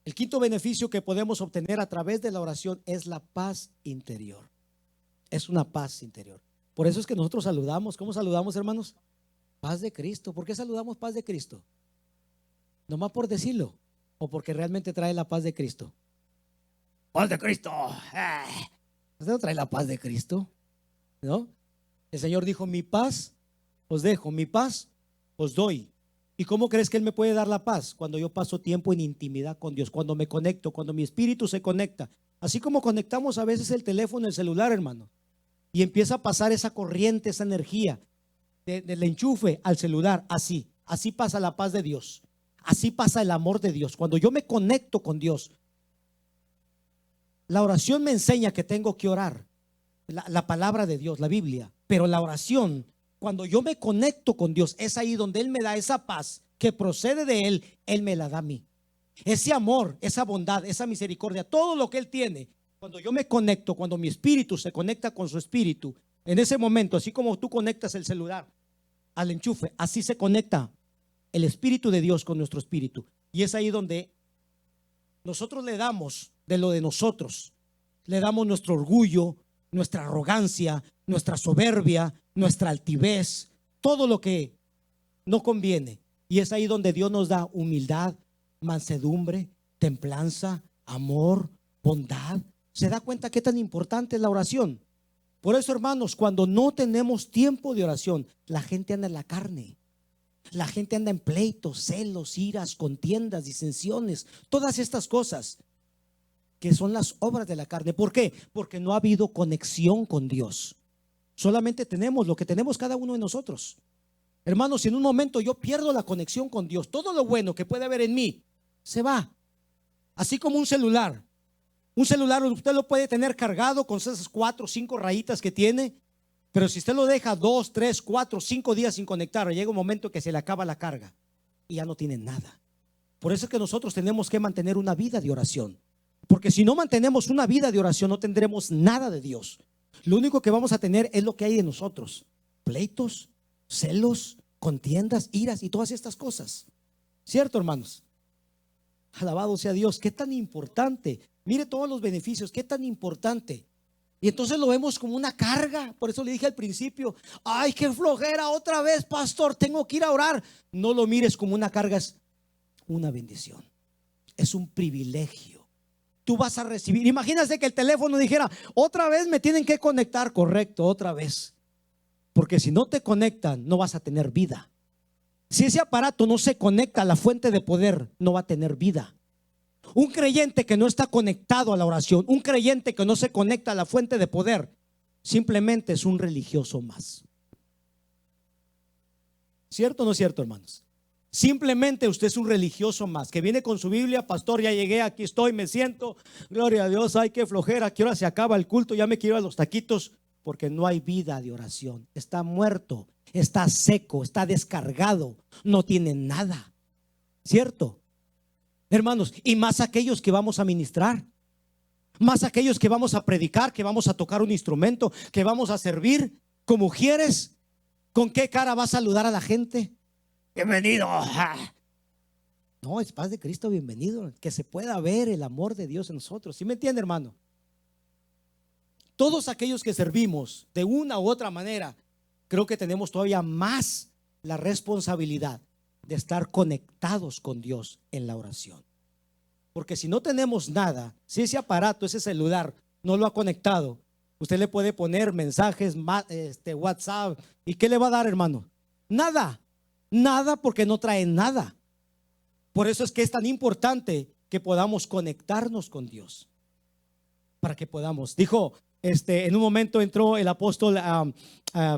El quinto beneficio que podemos obtener a través de la oración es la paz interior. Es una paz interior. Por eso es que nosotros saludamos. ¿Cómo saludamos, hermanos? Paz de Cristo. ¿Por qué saludamos paz de Cristo? ¿Nomás por decirlo o porque realmente trae la paz de Cristo? Paz de Cristo. ¿Usted no trae la paz de Cristo? ¿No? El Señor dijo, mi paz os dejo, mi paz os doy. ¿Y cómo crees que Él me puede dar la paz? Cuando yo paso tiempo en intimidad con Dios, cuando me conecto, cuando mi espíritu se conecta. Así como conectamos a veces el teléfono, el celular, hermano, y empieza a pasar esa corriente, esa energía del enchufe al celular. Así pasa la paz de Dios. Así pasa el amor de Dios. Cuando yo me conecto con Dios, La oración me enseña que tengo que orar. La palabra de Dios, la Biblia. Pero la oración, cuando yo me conecto con Dios, es ahí donde Él me da esa paz que procede de Él. Él me la da a mí. Ese amor, esa bondad, esa misericordia, todo lo que Él tiene. Cuando yo me conecto, cuando mi espíritu se conecta con su espíritu, en ese momento, así como tú conectas el celular al enchufe, así se conecta el Espíritu de Dios con nuestro espíritu. Y es ahí donde nosotros le damos de lo de nosotros. Le damos nuestro orgullo, nuestra arrogancia, nuestra soberbia, nuestra altivez, todo lo que no conviene. Y es ahí donde Dios nos da humildad, mansedumbre, templanza, amor, bondad. ¿Se da cuenta qué tan importante es la oración? Por eso, hermanos, cuando no tenemos tiempo de oración, la gente anda en la carne. La gente anda en pleitos, celos, iras, contiendas, disensiones, todas estas cosas que son las obras de la carne. ¿Por qué? Porque no ha habido conexión con Dios. Solamente tenemos lo que tenemos cada uno de nosotros. Hermanos, si en un momento yo pierdo la conexión con Dios, todo lo bueno que puede haber en mí se va. Así como un celular. Un celular usted lo puede tener cargado con esas 4 o 5 rayitas que tiene, pero si usted lo deja 2, 3, 4, 5 días sin conectar, llega un momento que se le acaba la carga y ya no tiene nada. Por eso es que nosotros tenemos que mantener una vida de oración, porque si no mantenemos una vida de oración no tendremos nada de Dios. Lo único que vamos a tener es lo que hay en nosotros: pleitos, celos, contiendas, iras y todas estas cosas. ¿Cierto, hermanos? Alabado sea Dios. Qué tan importante. Mire todos los beneficios, qué tan importante. Y entonces lo vemos como una carga. Por eso le dije al principio: ay, qué flojera otra vez, pastor, tengo que ir a orar. No lo mires como una carga, es una bendición, es un privilegio. Tú vas a recibir. Imagínate que el teléfono dijera: otra vez me tienen que conectar. Correcto, otra vez. Porque si no te conectan, no vas a tener vida. Si ese aparato no se conecta a la fuente de poder, no va a tener vida. Un creyente que no está conectado a la oración, un creyente que no se conecta a la fuente de poder, simplemente es un religioso más. ¿Cierto o no es cierto, hermanos? Simplemente usted es un religioso más, que viene con su Biblia: pastor, ya llegué, aquí estoy, me siento, gloria a Dios, ay, qué flojera, ¿qué hora se acaba el culto? Ya me quiero ir a los taquitos. Porque no hay vida de oración. Está muerto, está seco, está descargado, no tiene nada. ¿Cierto? Hermanos, y más aquellos que vamos a ministrar, más aquellos que vamos a predicar, que vamos a tocar un instrumento, que vamos a servir como mujeres. ¿Con qué cara va a saludar a la gente? Bienvenido. No, es paz de Cristo, bienvenido. Que se pueda ver el amor de Dios en nosotros. ¿Sí me entiende, hermano? Todos aquellos que servimos de una u otra manera, creo que tenemos todavía más la responsabilidad de estar conectados con Dios en la oración. Porque si no tenemos nada, si ese aparato, ese celular no lo ha conectado, usted le puede poner mensajes, WhatsApp, ¿y qué le va a dar, hermano? Nada, nada, porque no trae nada. Por eso es que es tan importante que podamos conectarnos con Dios, para que podamos. Dijo, en un momento entró el apóstol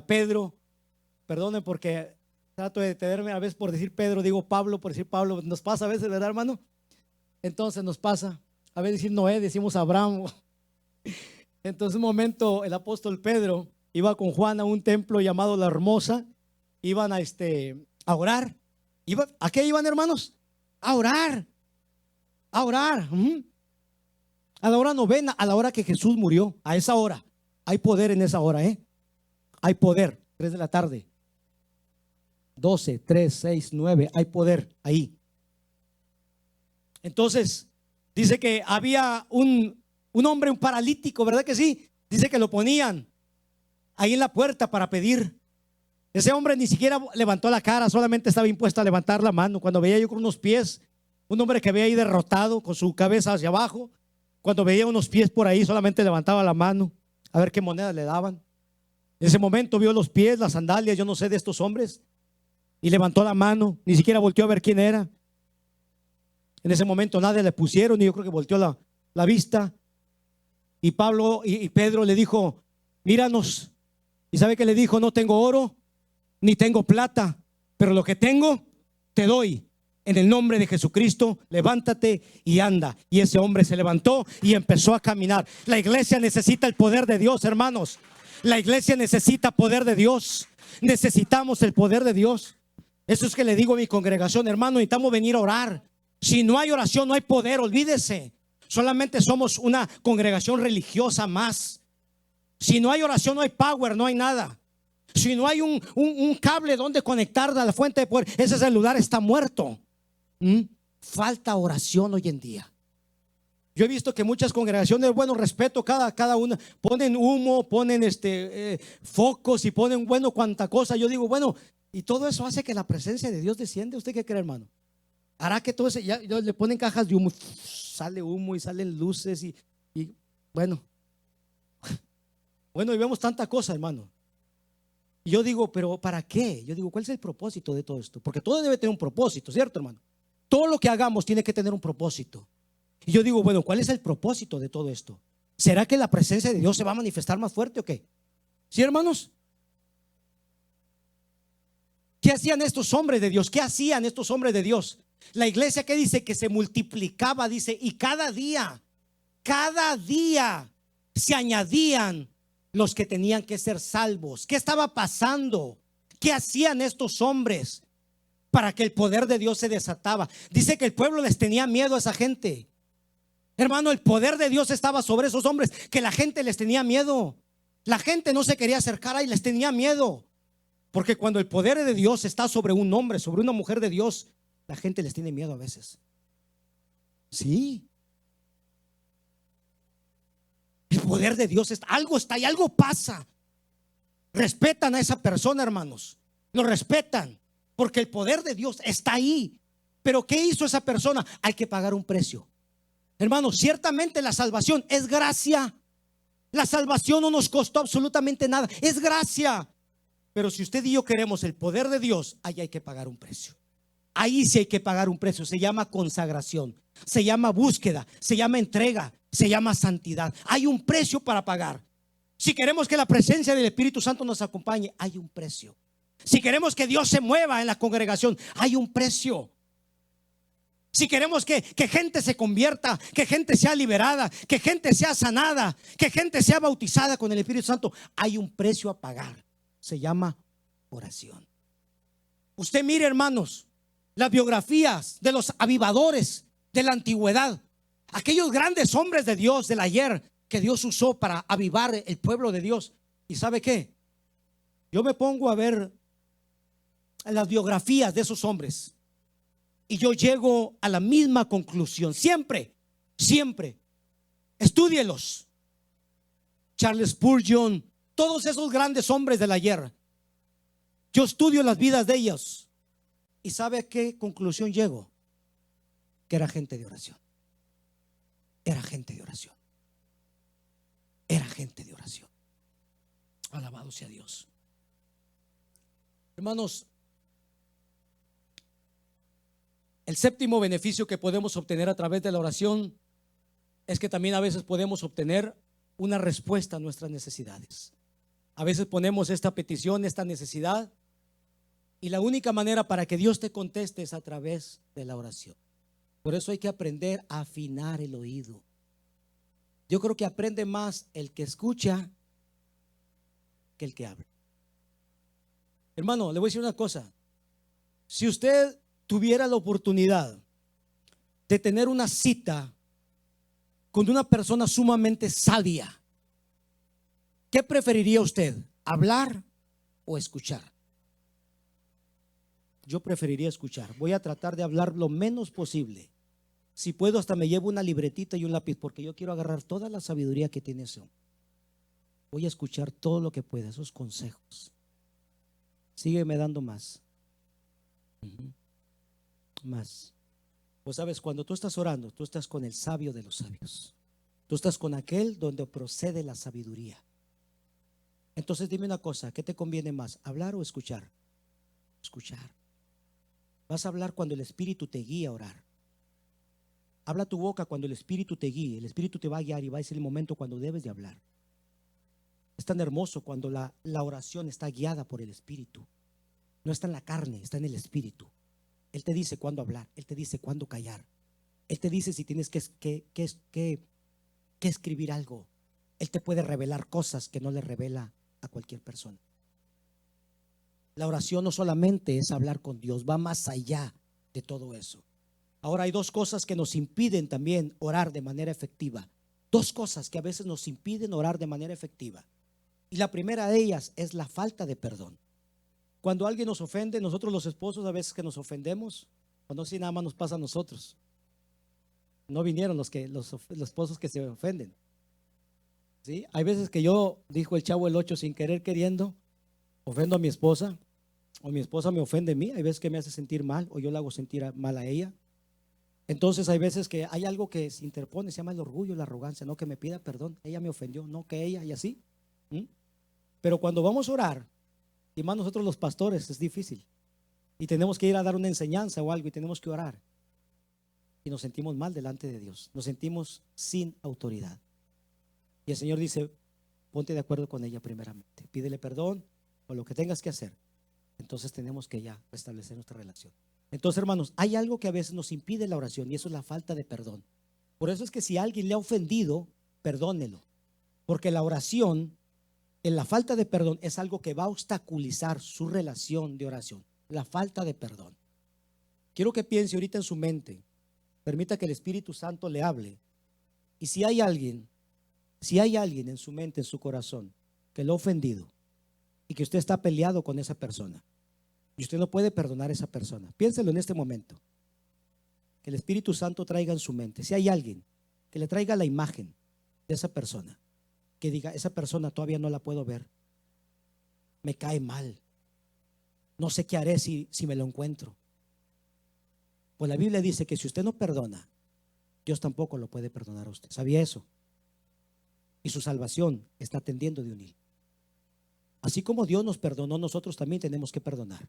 Pedro. Perdonen porque trato de detenerme a veces por decir Pedro, digo Pablo por decir Pablo. Nos pasa a veces, ¿verdad, hermano? Entonces nos pasa a veces decir Noé, decimos Abraham. Entonces un momento el apóstol Pedro iba con Juan a un templo llamado La Hermosa. Iban a orar. ¿A qué iban, hermanos? A orar. A orar. A la hora novena, a la hora que Jesús murió, a esa hora. Hay poder en esa hora, hay poder. 3 de la tarde, 12, 3, 6, 9, hay poder ahí. Entonces dice que había un hombre, un paralítico, ¿verdad que sí? Dice que lo ponían ahí en la puerta para pedir. Ese hombre ni siquiera levantó la cara, solamente estaba impuesto a levantar la mano. Cuando veía yo con unos pies, un hombre que veía ahí derrotado con su cabeza hacia abajo, cuando veía unos pies por ahí, solamente levantaba la mano a ver qué moneda le daban. En ese momento vio los pies, las sandalias, yo no sé, de estos hombres, y levantó la mano, ni siquiera volteó a ver quién era. En ese momento nadie le pusieron, y yo creo que volteó la vista. Y Pablo y Pedro le dijo: míranos. ¿Y sabe qué le dijo? No tengo oro ni tengo plata, pero lo que tengo te doy. en el nombre de Jesucristo, levántate y anda. Y ese hombre se levantó y empezó a caminar. La iglesia necesita el poder de Dios, hermanos. La iglesia necesita poder de Dios. Necesitamos el poder de Dios. Eso es que le digo a mi congregación, hermano, necesitamos venir a orar. Si no hay oración, no hay poder, olvídese. Solamente somos una congregación religiosa más. Si no hay oración, no hay power, no hay nada. Si no hay un cable donde conectar a la fuente de poder, ese celular está muerto. Falta oración hoy en día. Yo he visto que muchas congregaciones, bueno, respeto cada una, ponen humo, ponen focos y ponen, bueno, cuánta cosa. Yo digo, bueno, y todo eso hace que la presencia de Dios desciende. ¿Usted qué cree, hermano? Hará que todo eso, ya le ponen cajas de humo, sale humo y salen luces y bueno, y vemos tanta cosa, hermano. Y yo digo, pero ¿para qué? Yo digo, ¿cuál es el propósito de todo esto? Porque todo debe tener un propósito, ¿cierto, hermano? Todo lo que hagamos tiene que tener un propósito. Y yo digo, bueno, ¿cuál es el propósito de todo esto? ¿Será que la presencia de Dios se va a manifestar más fuerte o qué? ¿Sí, hermanos? ¿Qué hacían estos hombres de Dios? ¿Qué hacían estos hombres de Dios? La iglesia, que dice que se multiplicaba, dice, y cada día se añadían los que tenían que ser salvos. ¿Qué estaba pasando? ¿Qué hacían estos hombres para que el poder de Dios se desataba? Dice que el pueblo les tenía miedo a esa gente. Hermano, el poder de Dios estaba sobre esos hombres, que la gente les tenía miedo. La gente no se quería acercar ahí, les tenía miedo. Porque cuando el poder de Dios está sobre un hombre, sobre una mujer de Dios, la gente les tiene miedo a veces. Sí. El poder de Dios algo está ahí, algo pasa. Respetan a esa persona, hermanos. Lo respetan porque el poder de Dios está ahí. Pero ¿qué hizo esa persona? Hay que pagar un precio. Hermanos, ciertamente la salvación es gracia. La salvación no nos costó absolutamente nada, es gracia. Pero si usted y yo queremos el poder de Dios, ahí hay que pagar un precio. Ahí sí hay que pagar un precio. Se llama consagración, se llama búsqueda, se llama entrega, se llama santidad. Hay un precio para pagar. Si queremos que la presencia del Espíritu Santo nos acompañe, hay un precio. Si queremos que Dios se mueva en la congregación, hay un precio. Si queremos que gente se convierta, que gente sea liberada, que gente sea sanada, que gente sea bautizada con el Espíritu Santo, hay un precio a pagar. Se llama oración. Usted mire, hermanos, las biografías de los avivadores de la antigüedad, aquellos grandes hombres de Dios del ayer que Dios usó para avivar el pueblo de Dios. ¿Y sabe qué? Yo me pongo a ver las biografías de esos hombres y yo llego a la misma conclusión. Siempre estúdielos. Charles Spurgeon, todos esos grandes hombres del ayer, yo estudio las vidas de ellos. ¿Y sabe a qué conclusión llego? Que era gente de oración. Era gente de oración. Era gente de oración. Alabado sea Dios. Hermanos, el séptimo beneficio que podemos obtener a través de la oración es que también a veces podemos obtener una respuesta a nuestras necesidades. A veces ponemos esta petición, esta necesidad, y la única manera para que Dios te conteste es a través de la oración. Por eso hay que aprender a afinar el oído. Yo creo que aprende más el que escucha que el que habla. Hermano, le voy a decir una cosa. Si usted tuviera la oportunidad de tener una cita con una persona sumamente sabia, ¿qué preferiría usted? ¿Hablar o escuchar? Yo preferiría escuchar. Voy a tratar de hablar lo menos posible. Si puedo, hasta me llevo una libretita y un lápiz, porque yo quiero agarrar toda la sabiduría que tiene ese hombre. Voy a escuchar todo lo que pueda, esos consejos. Sígueme dando más. Más. Pues sabes, cuando tú estás orando, tú estás con el sabio de los sabios. Tú estás con aquel donde procede la sabiduría. Entonces dime una cosa, ¿qué te conviene más? ¿Hablar o escuchar? Escuchar. Vas a hablar cuando el Espíritu te guía a orar. Habla tu boca cuando el Espíritu te guíe. El Espíritu te va a guiar y va a ser el momento cuando debes de hablar. Es tan hermoso cuando la oración está guiada por el Espíritu. No está en la carne, está en el Espíritu. Él te dice cuándo hablar, Él te dice cuándo callar. Él te dice si tienes que escribir algo. Él te puede revelar cosas que no le revela a cualquier persona. La oración no solamente es hablar con Dios, va más allá de todo eso. Ahora hay dos cosas que nos impiden también orar de manera efectiva. Dos cosas que a veces nos impiden orar de manera efectiva. Y la primera de ellas es la falta de perdón. Cuando alguien nos ofende, nosotros los esposos a veces que nos ofendemos, o no sé si nada más nos pasa a nosotros. No vinieron los esposos que se ofenden. ¿Sí? Hay veces que yo, dijo el Chavo el 8, sin querer queriendo, ofendo a mi esposa, o mi esposa me ofende a mí. Hay veces que me hace sentir mal, o yo la hago sentir mal a ella. Entonces hay veces que hay algo que se interpone, se llama el orgullo, la arrogancia. No que me pida perdón, ella me ofendió, no que ella, y así. Pero cuando vamos a orar, y más nosotros los pastores, es difícil. Y tenemos que ir a dar una enseñanza o algo, y tenemos que orar. Y nos sentimos mal delante de Dios, nos sentimos sin autoridad. Y el Señor dice, ponte de acuerdo con ella primeramente, pídele perdón o lo que tengas que hacer. Entonces tenemos que ya restablecer nuestra relación. Entonces, hermanos, hay algo que a veces nos impide la oración, y eso es la falta de perdón. Por eso es que si alguien le ha ofendido, perdónelo. Porque la oración, en la falta de perdón, es algo que va a obstaculizar su relación de oración. La falta de perdón. Quiero que piense ahorita en su mente. Permita que el Espíritu Santo le hable. Y si hay alguien en su mente, en su corazón, que lo ha ofendido y que usted está peleado con esa persona y usted no puede perdonar a esa persona, piénselo en este momento. Que el Espíritu Santo traiga en su mente, si hay alguien que le traiga la imagen de esa persona, que diga, esa persona todavía no la puedo ver, me cae mal, no sé qué haré si me lo encuentro. Pues la Biblia dice que si usted no perdona, Dios tampoco lo puede perdonar a usted. ¿Sabía eso? Y su salvación está tendiendo de unir. Así como Dios nos perdonó, nosotros también tenemos que perdonar.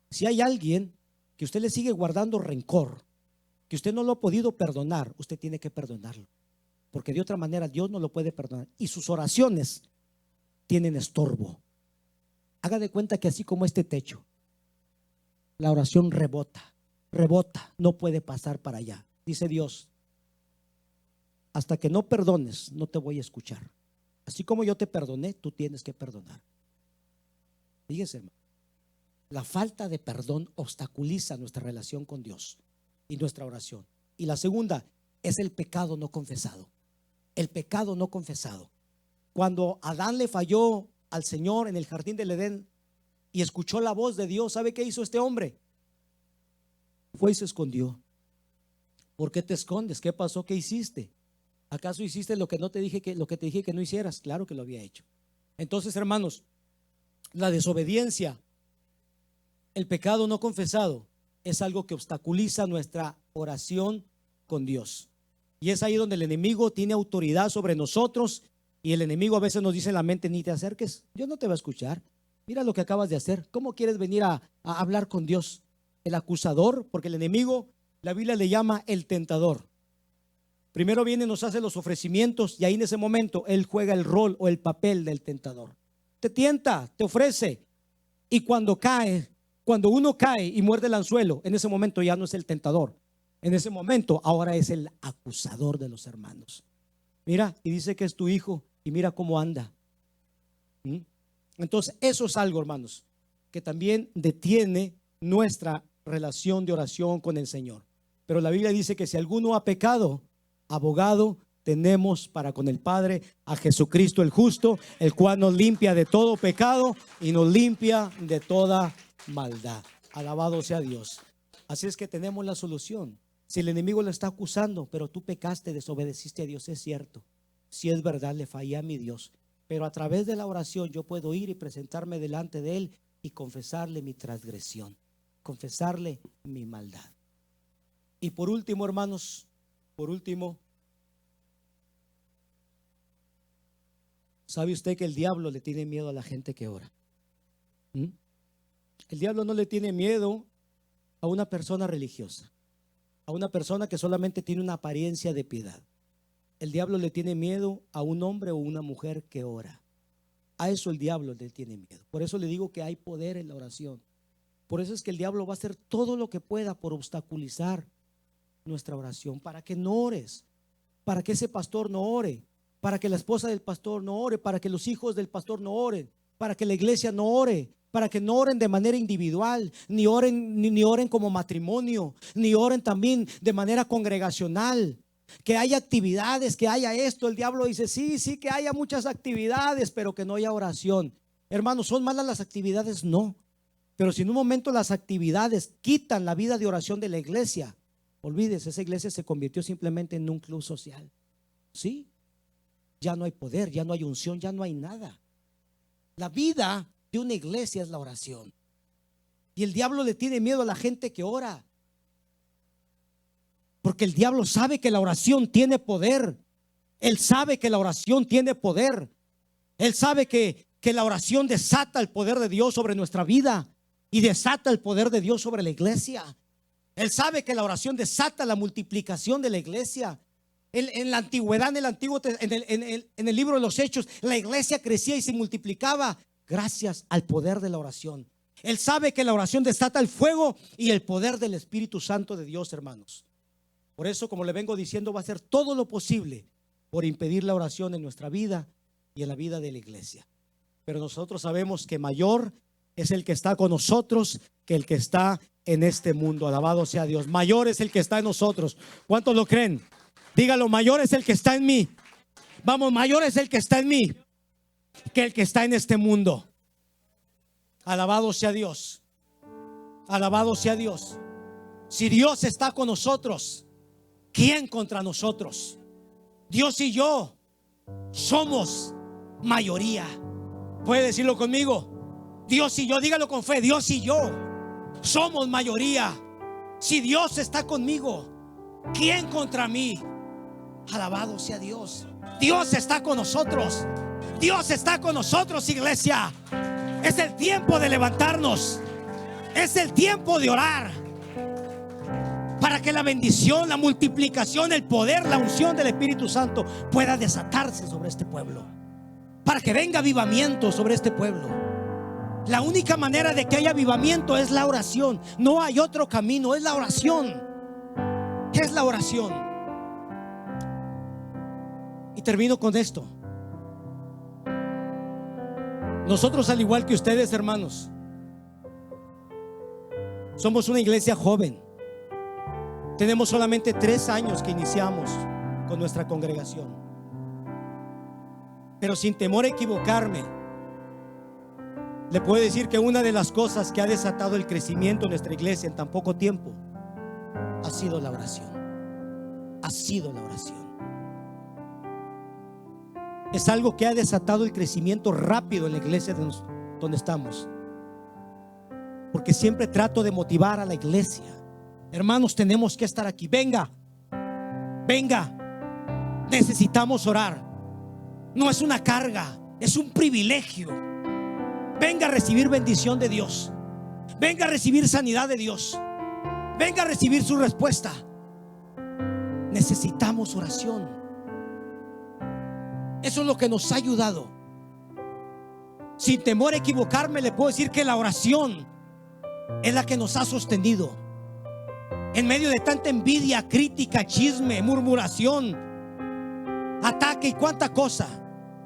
Si hay alguien que usted le sigue guardando rencor, que usted no lo ha podido perdonar, usted tiene que perdonarlo. Porque de otra manera Dios no lo puede perdonar. Y sus oraciones tienen estorbo. Haga de cuenta que así como este techo, la oración rebota, no puede pasar para allá. Dice Dios, hasta que no perdones, no te voy a escuchar. Así como yo te perdoné, tú tienes que perdonar. Fíjese, hermano, la falta de perdón obstaculiza nuestra relación con Dios y nuestra oración. Y la segunda es el pecado no confesado. El pecado no confesado. Cuando Adán le falló al Señor en el jardín del Edén y escuchó la voz de Dios, ¿sabe qué hizo este hombre? Fue y se escondió. ¿Por qué te escondes? ¿Qué pasó? ¿Qué hiciste? ¿Acaso hiciste lo que no te dije lo que te dije que no hicieras? Claro que lo había hecho. Entonces, hermanos, la desobediencia, el pecado no confesado, es algo que obstaculiza nuestra oración con Dios. Y es ahí donde el enemigo tiene autoridad sobre nosotros. Y el enemigo a veces nos dice en la mente, ni te acerques, Dios no te va a escuchar. Mira lo que acabas de hacer. ¿Cómo quieres venir a hablar con Dios? El acusador, porque el enemigo, la Biblia le llama el tentador. Primero viene y nos hace los ofrecimientos, y ahí en ese momento él juega el rol o el papel del tentador. Te tienta, te ofrece, y cuando uno cae y muerde el anzuelo, en ese momento ya no es el tentador. En ese momento ahora es el acusador de los hermanos. Mira, y dice que es tu hijo, y mira cómo anda. Entonces eso es algo, hermanos, que también detiene nuestra relación de oración con el Señor. Pero la Biblia dice que si alguno ha pecado, abogado tenemos para con el Padre, a Jesucristo el justo, el cual nos limpia de todo pecado y nos limpia de toda maldad. Alabado sea Dios. Así es que tenemos la solución. Si el enemigo lo está acusando, pero tú pecaste, desobedeciste a Dios, es cierto. Si es verdad, le fallé a mi Dios. Pero a través de la oración yo puedo ir y presentarme delante de Él y confesarle mi transgresión, confesarle mi maldad. Y por último, hermanos, ¿sabe usted que el diablo le tiene miedo a la gente que ora? El diablo no le tiene miedo a una persona religiosa, a una persona que solamente tiene una apariencia de piedad. El diablo le tiene miedo a un hombre o una mujer que ora. A eso el diablo le tiene miedo. Por eso le digo que hay poder en la oración. Por eso es que el diablo va a hacer todo lo que pueda por obstaculizar nuestra oración, para que no ores, para que ese pastor no ore, para que la esposa del pastor no ore, para que los hijos del pastor no oren, para que la iglesia no ore, para que no oren de manera individual, ni oren como matrimonio, ni oren también de manera congregacional. Que haya actividades, que haya esto. El diablo dice: sí, que haya muchas actividades, pero que no haya oración. Hermanos, ¿son malas las actividades? No. Pero si en un momento las actividades quitan la vida de oración de la iglesia, olvídese, esa iglesia se convirtió simplemente en un club social. Sí, ya no hay poder, ya no hay unción, ya no hay nada. La vida de una iglesia es la oración. Y el diablo le tiene miedo a la gente que ora, porque el diablo sabe que la oración tiene poder. Él sabe que la oración tiene poder. Él sabe que la oración desata el poder de Dios sobre nuestra vida y desata el poder de Dios sobre la iglesia. Él sabe que la oración desata la multiplicación de la iglesia. En la antigüedad, en el libro de los Hechos, la iglesia crecía y se multiplicaba gracias al poder de la oración. Él sabe que la oración desata el fuego y el poder del Espíritu Santo de Dios, hermanos. Por eso, como le vengo diciendo, va a hacer todo lo posible por impedir la oración en nuestra vida y en la vida de la iglesia. Pero nosotros sabemos que mayor es el que está con nosotros que el que está en este mundo. Alabado sea Dios. Mayor es el que está en nosotros. ¿Cuántos lo creen? Dígalo: mayor es el que está en mí. Vamos, mayor es el que está en mí que el que está en este mundo. Alabado sea Dios. Alabado sea Dios. Si Dios está con nosotros, ¿quién contra nosotros? Dios y yo somos mayoría. ¿Puede decirlo conmigo? Dios y yo, dígalo con fe. Dios y yo somos mayoría. Si Dios está conmigo, ¿quién contra mí? Alabado sea Dios. Dios está con nosotros. Dios está con nosotros, iglesia. Es el tiempo de levantarnos. Es el tiempo de orar, para que la bendición, la multiplicación, el poder, la unción del Espíritu Santo pueda desatarse sobre este pueblo, para que venga avivamiento sobre este pueblo. La única manera de que haya avivamiento es la oración. No hay otro camino, es la oración. Es la oración. Y termino con esto. Nosotros, al igual que ustedes, hermanos, somos una iglesia joven. Tenemos solamente 3 años que iniciamos con nuestra congregación. Pero sin temor a equivocarme, le puedo decir que una de las cosas que ha desatado el crecimiento de nuestra iglesia en tan poco tiempo ha sido la oración. Ha sido la oración. Es algo que ha desatado el crecimiento rápido en la iglesia donde estamos. Porque siempre trato de motivar a la iglesia: hermanos, tenemos que estar aquí. Venga, necesitamos orar. No es una carga, es un privilegio. Venga a recibir bendición de Dios. Venga a recibir sanidad de Dios. Venga a recibir su respuesta. Necesitamos oración. Eso es lo que nos ha ayudado. Sin temor a equivocarme, le puedo decir que la oración es la que nos ha sostenido. En medio de tanta envidia, crítica, chisme, murmuración, ataque y cuánta cosa,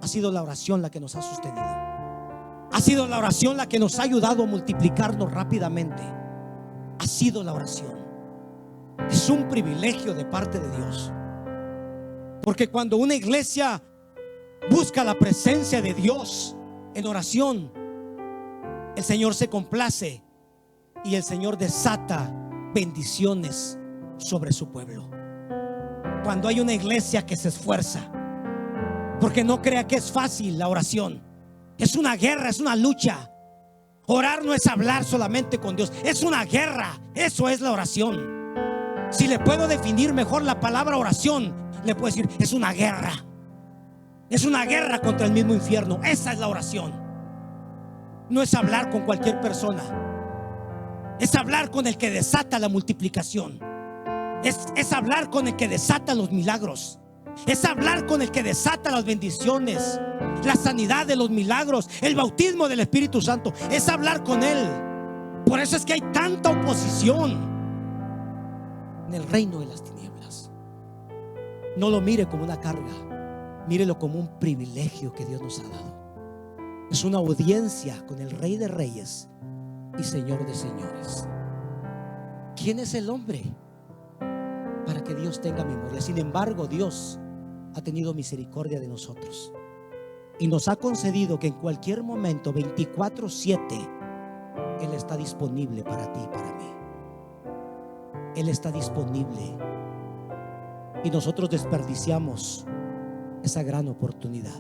ha sido la oración la que nos ha sostenido. Ha sido la oración la que nos ha ayudado a multiplicarnos rápidamente. Ha sido la oración. Es un privilegio de parte de Dios. Porque cuando una iglesia busca la presencia de Dios en oración, el Señor se complace y el Señor desata bendiciones sobre su pueblo. Cuando hay una iglesia que se esfuerza, porque no crea que es fácil la oración. Es una guerra, es una lucha. Orar no es hablar solamente con Dios, es una guerra. Eso es la oración. Si le puedo definir mejor la palabra oración, le puedo decir: es una guerra. Es una guerra contra el mismo infierno. Esa es la oración. No es hablar con cualquier persona. Es hablar con el que desata la multiplicación. Es hablar con el que desata los milagros. Es hablar con el que desata las bendiciones, la sanidad de los milagros, el bautismo del Espíritu Santo. Es hablar con Él. Por eso es que hay tanta oposición en el reino de las tinieblas. No lo mire como una carga, mírelo como un privilegio que Dios nos ha dado. Es una audiencia con el Rey de Reyes y Señor de Señores. ¿Quién es el hombre para que Dios tenga memoria? Sin embargo, Dios ha tenido misericordia de nosotros y nos ha concedido que en cualquier momento, 24/7, Él está disponible para ti y para mí. Él está disponible y nosotros desperdiciamos esa gran oportunidad.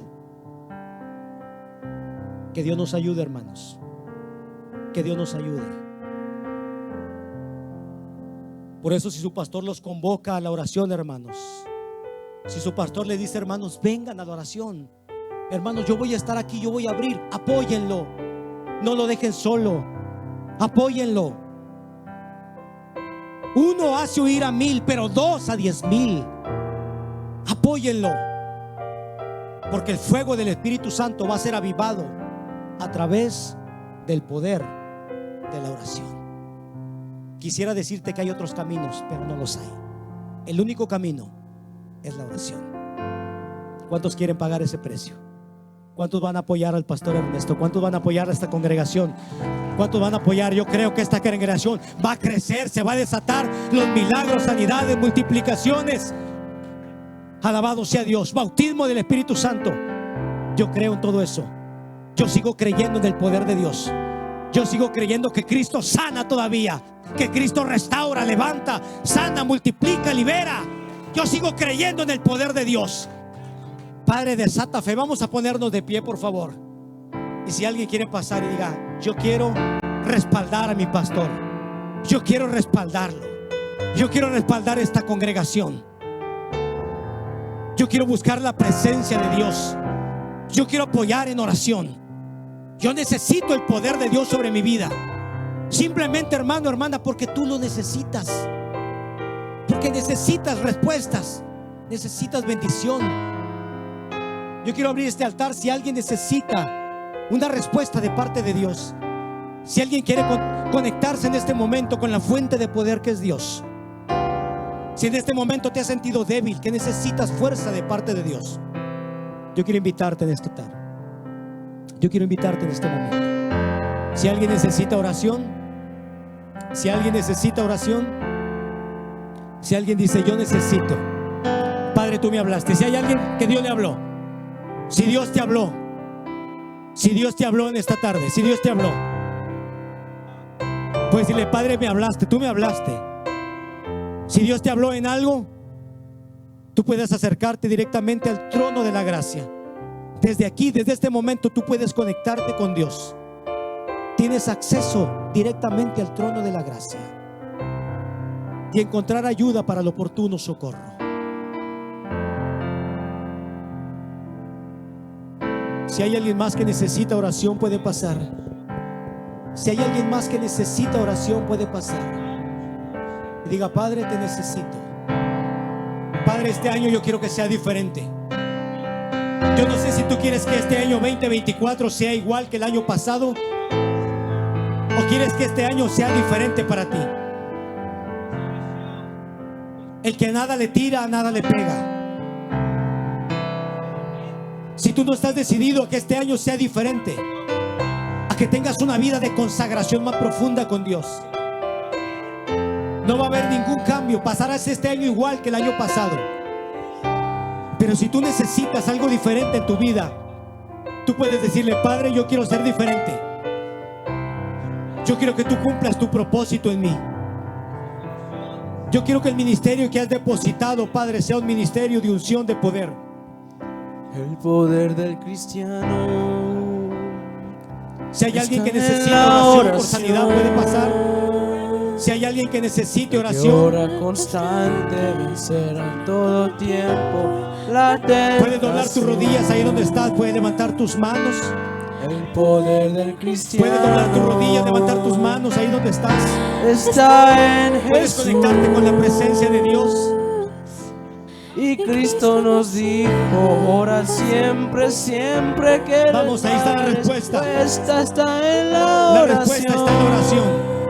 Que Dios nos ayude, hermanos. Que Dios nos ayude. Por eso, si su pastor los convoca a la oración, hermanos, si su pastor le dice, hermanos, vengan a la oración, hermanos, yo voy a estar aquí, yo voy a abrir, apóyenlo. No lo dejen solo, apóyenlo. Uno hace huir a 1000, pero 2 a 10,000. Apóyenlo, porque el fuego del Espíritu Santo va a ser avivado a través del poder de la oración. Quisiera decirte que hay otros caminos, pero no los hay. El único camino es la oración. ¿Cuántos quieren pagar ese precio? ¿Cuántos van a apoyar al pastor Ernesto? ¿Cuántos van a apoyar a esta congregación? ¿Cuántos van a apoyar? Yo creo que esta congregación va a crecer, se va a desatar los milagros, sanidades, multiplicaciones. Alabado sea Dios. Bautismo del Espíritu Santo. Yo creo en todo eso. Yo sigo creyendo en el poder de Dios. Yo sigo creyendo que Cristo sana todavía, que Cristo restaura, levanta, sana, multiplica, libera. Yo sigo creyendo en el poder de Dios. Padre, desata fe. Vamos a ponernos de pie, por favor. Y si alguien quiere pasar y diga, yo quiero respaldar a mi pastor, yo quiero respaldarlo, yo quiero respaldar esta congregación, yo quiero buscar la presencia de Dios, yo quiero apoyar en oración. Yo necesito el poder de Dios sobre mi vida. Simplemente, hermano, hermana, porque tú lo necesitas, porque necesitas respuestas, necesitas bendición. Yo quiero abrir este altar. Si alguien necesita una respuesta de parte de Dios, si alguien quiere conectarse en este momento con la fuente de poder que es Dios, si en este momento te has sentido débil, que necesitas fuerza de parte de Dios, yo quiero invitarte en este altar. Yo quiero invitarte en este momento. Si alguien necesita oración, si alguien necesita oración, si alguien dice, yo necesito, Padre, tú me hablaste. Si hay alguien que Dios le habló, si Dios te habló, si Dios te habló en esta tarde, si Dios te habló, pues dile, Padre, me hablaste, tú me hablaste. Si Dios te habló en algo, tú puedes acercarte directamente al trono de la gracia. Desde aquí, desde este momento, tú puedes conectarte con Dios. Tienes acceso directamente al trono de la gracia y encontrar ayuda para el oportuno socorro. Si hay alguien más que necesita oración, puede pasar. Si hay alguien más que necesita oración, puede pasar. Y diga, Padre, te necesito. Padre, este año yo quiero que sea diferente. Yo no sé si tú quieres que este año 2024 sea igual que el año pasado, o quieres que este año sea diferente para ti. El que nada le tira, a nada le pega. Si tú no estás decidido a que este año sea diferente, a que tengas una vida de consagración más profunda con Dios, no va a haber ningún cambio. Pasarás este año igual que el año pasado. Pero si tú necesitas algo diferente en tu vida, tú puedes decirle, Padre, yo quiero ser diferente. Yo quiero que tú cumplas tu propósito en mí. Yo quiero que el ministerio que has depositado, Padre, sea un ministerio de unción, de poder. El poder del cristiano. Si hay alguien que necesita oración por sanidad, puede pasar. Si hay alguien que necesite oración, ora constante, vencerá en todo tiempo la tentación. puedes doblar tus rodillas ahí donde estás, puedes levantar tus manos. El poder del cristiano. Puedes doblar tus rodillas, levantar tus manos ahí donde estás. Está en Puedes Jesús. conectarte con la presencia de Dios. Y Cristo nos dijo, ora siempre, siempre que Vamos, ahí está la respuesta. está en la La oración. respuesta está en la oración.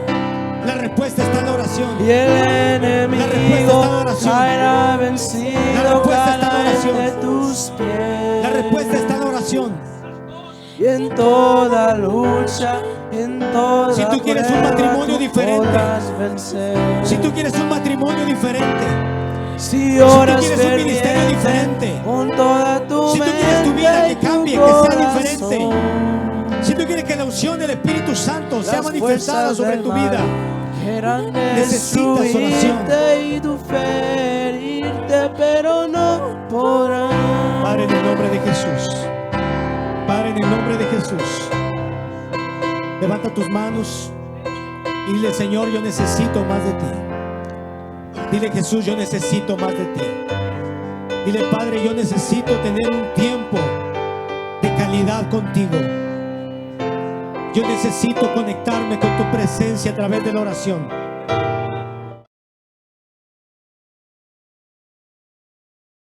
La respuesta está en la oración. y el enemigo caerá vencido cada de tus pies. La respuesta está en la oración. Y en toda lucha, en toda Si tú quieres un prueba, matrimonio tú diferente, podrás vencer. si tú quieres un matrimonio diferente, Si oras quieres un ministerio ferviente, diferente, con toda tu si tú mente quieres tu vida y que tu cambie, que sea corazón, diferente, si tú quieres que la unción del Espíritu Santo sea las manifestada fuerzas sobre del tu mal vida, quieran necesitas destruirte y tu ferirte, pero no podrán. Padre, en el nombre de Jesús, Padre, en el nombre de Jesús, levanta tus manos y dile: Señor, yo necesito más de ti. Dile: Jesús, yo necesito más de ti. Dile: Padre, yo necesito tener un tiempo de calidad contigo. Yo necesito conectarme con tu presencia a través de la oración.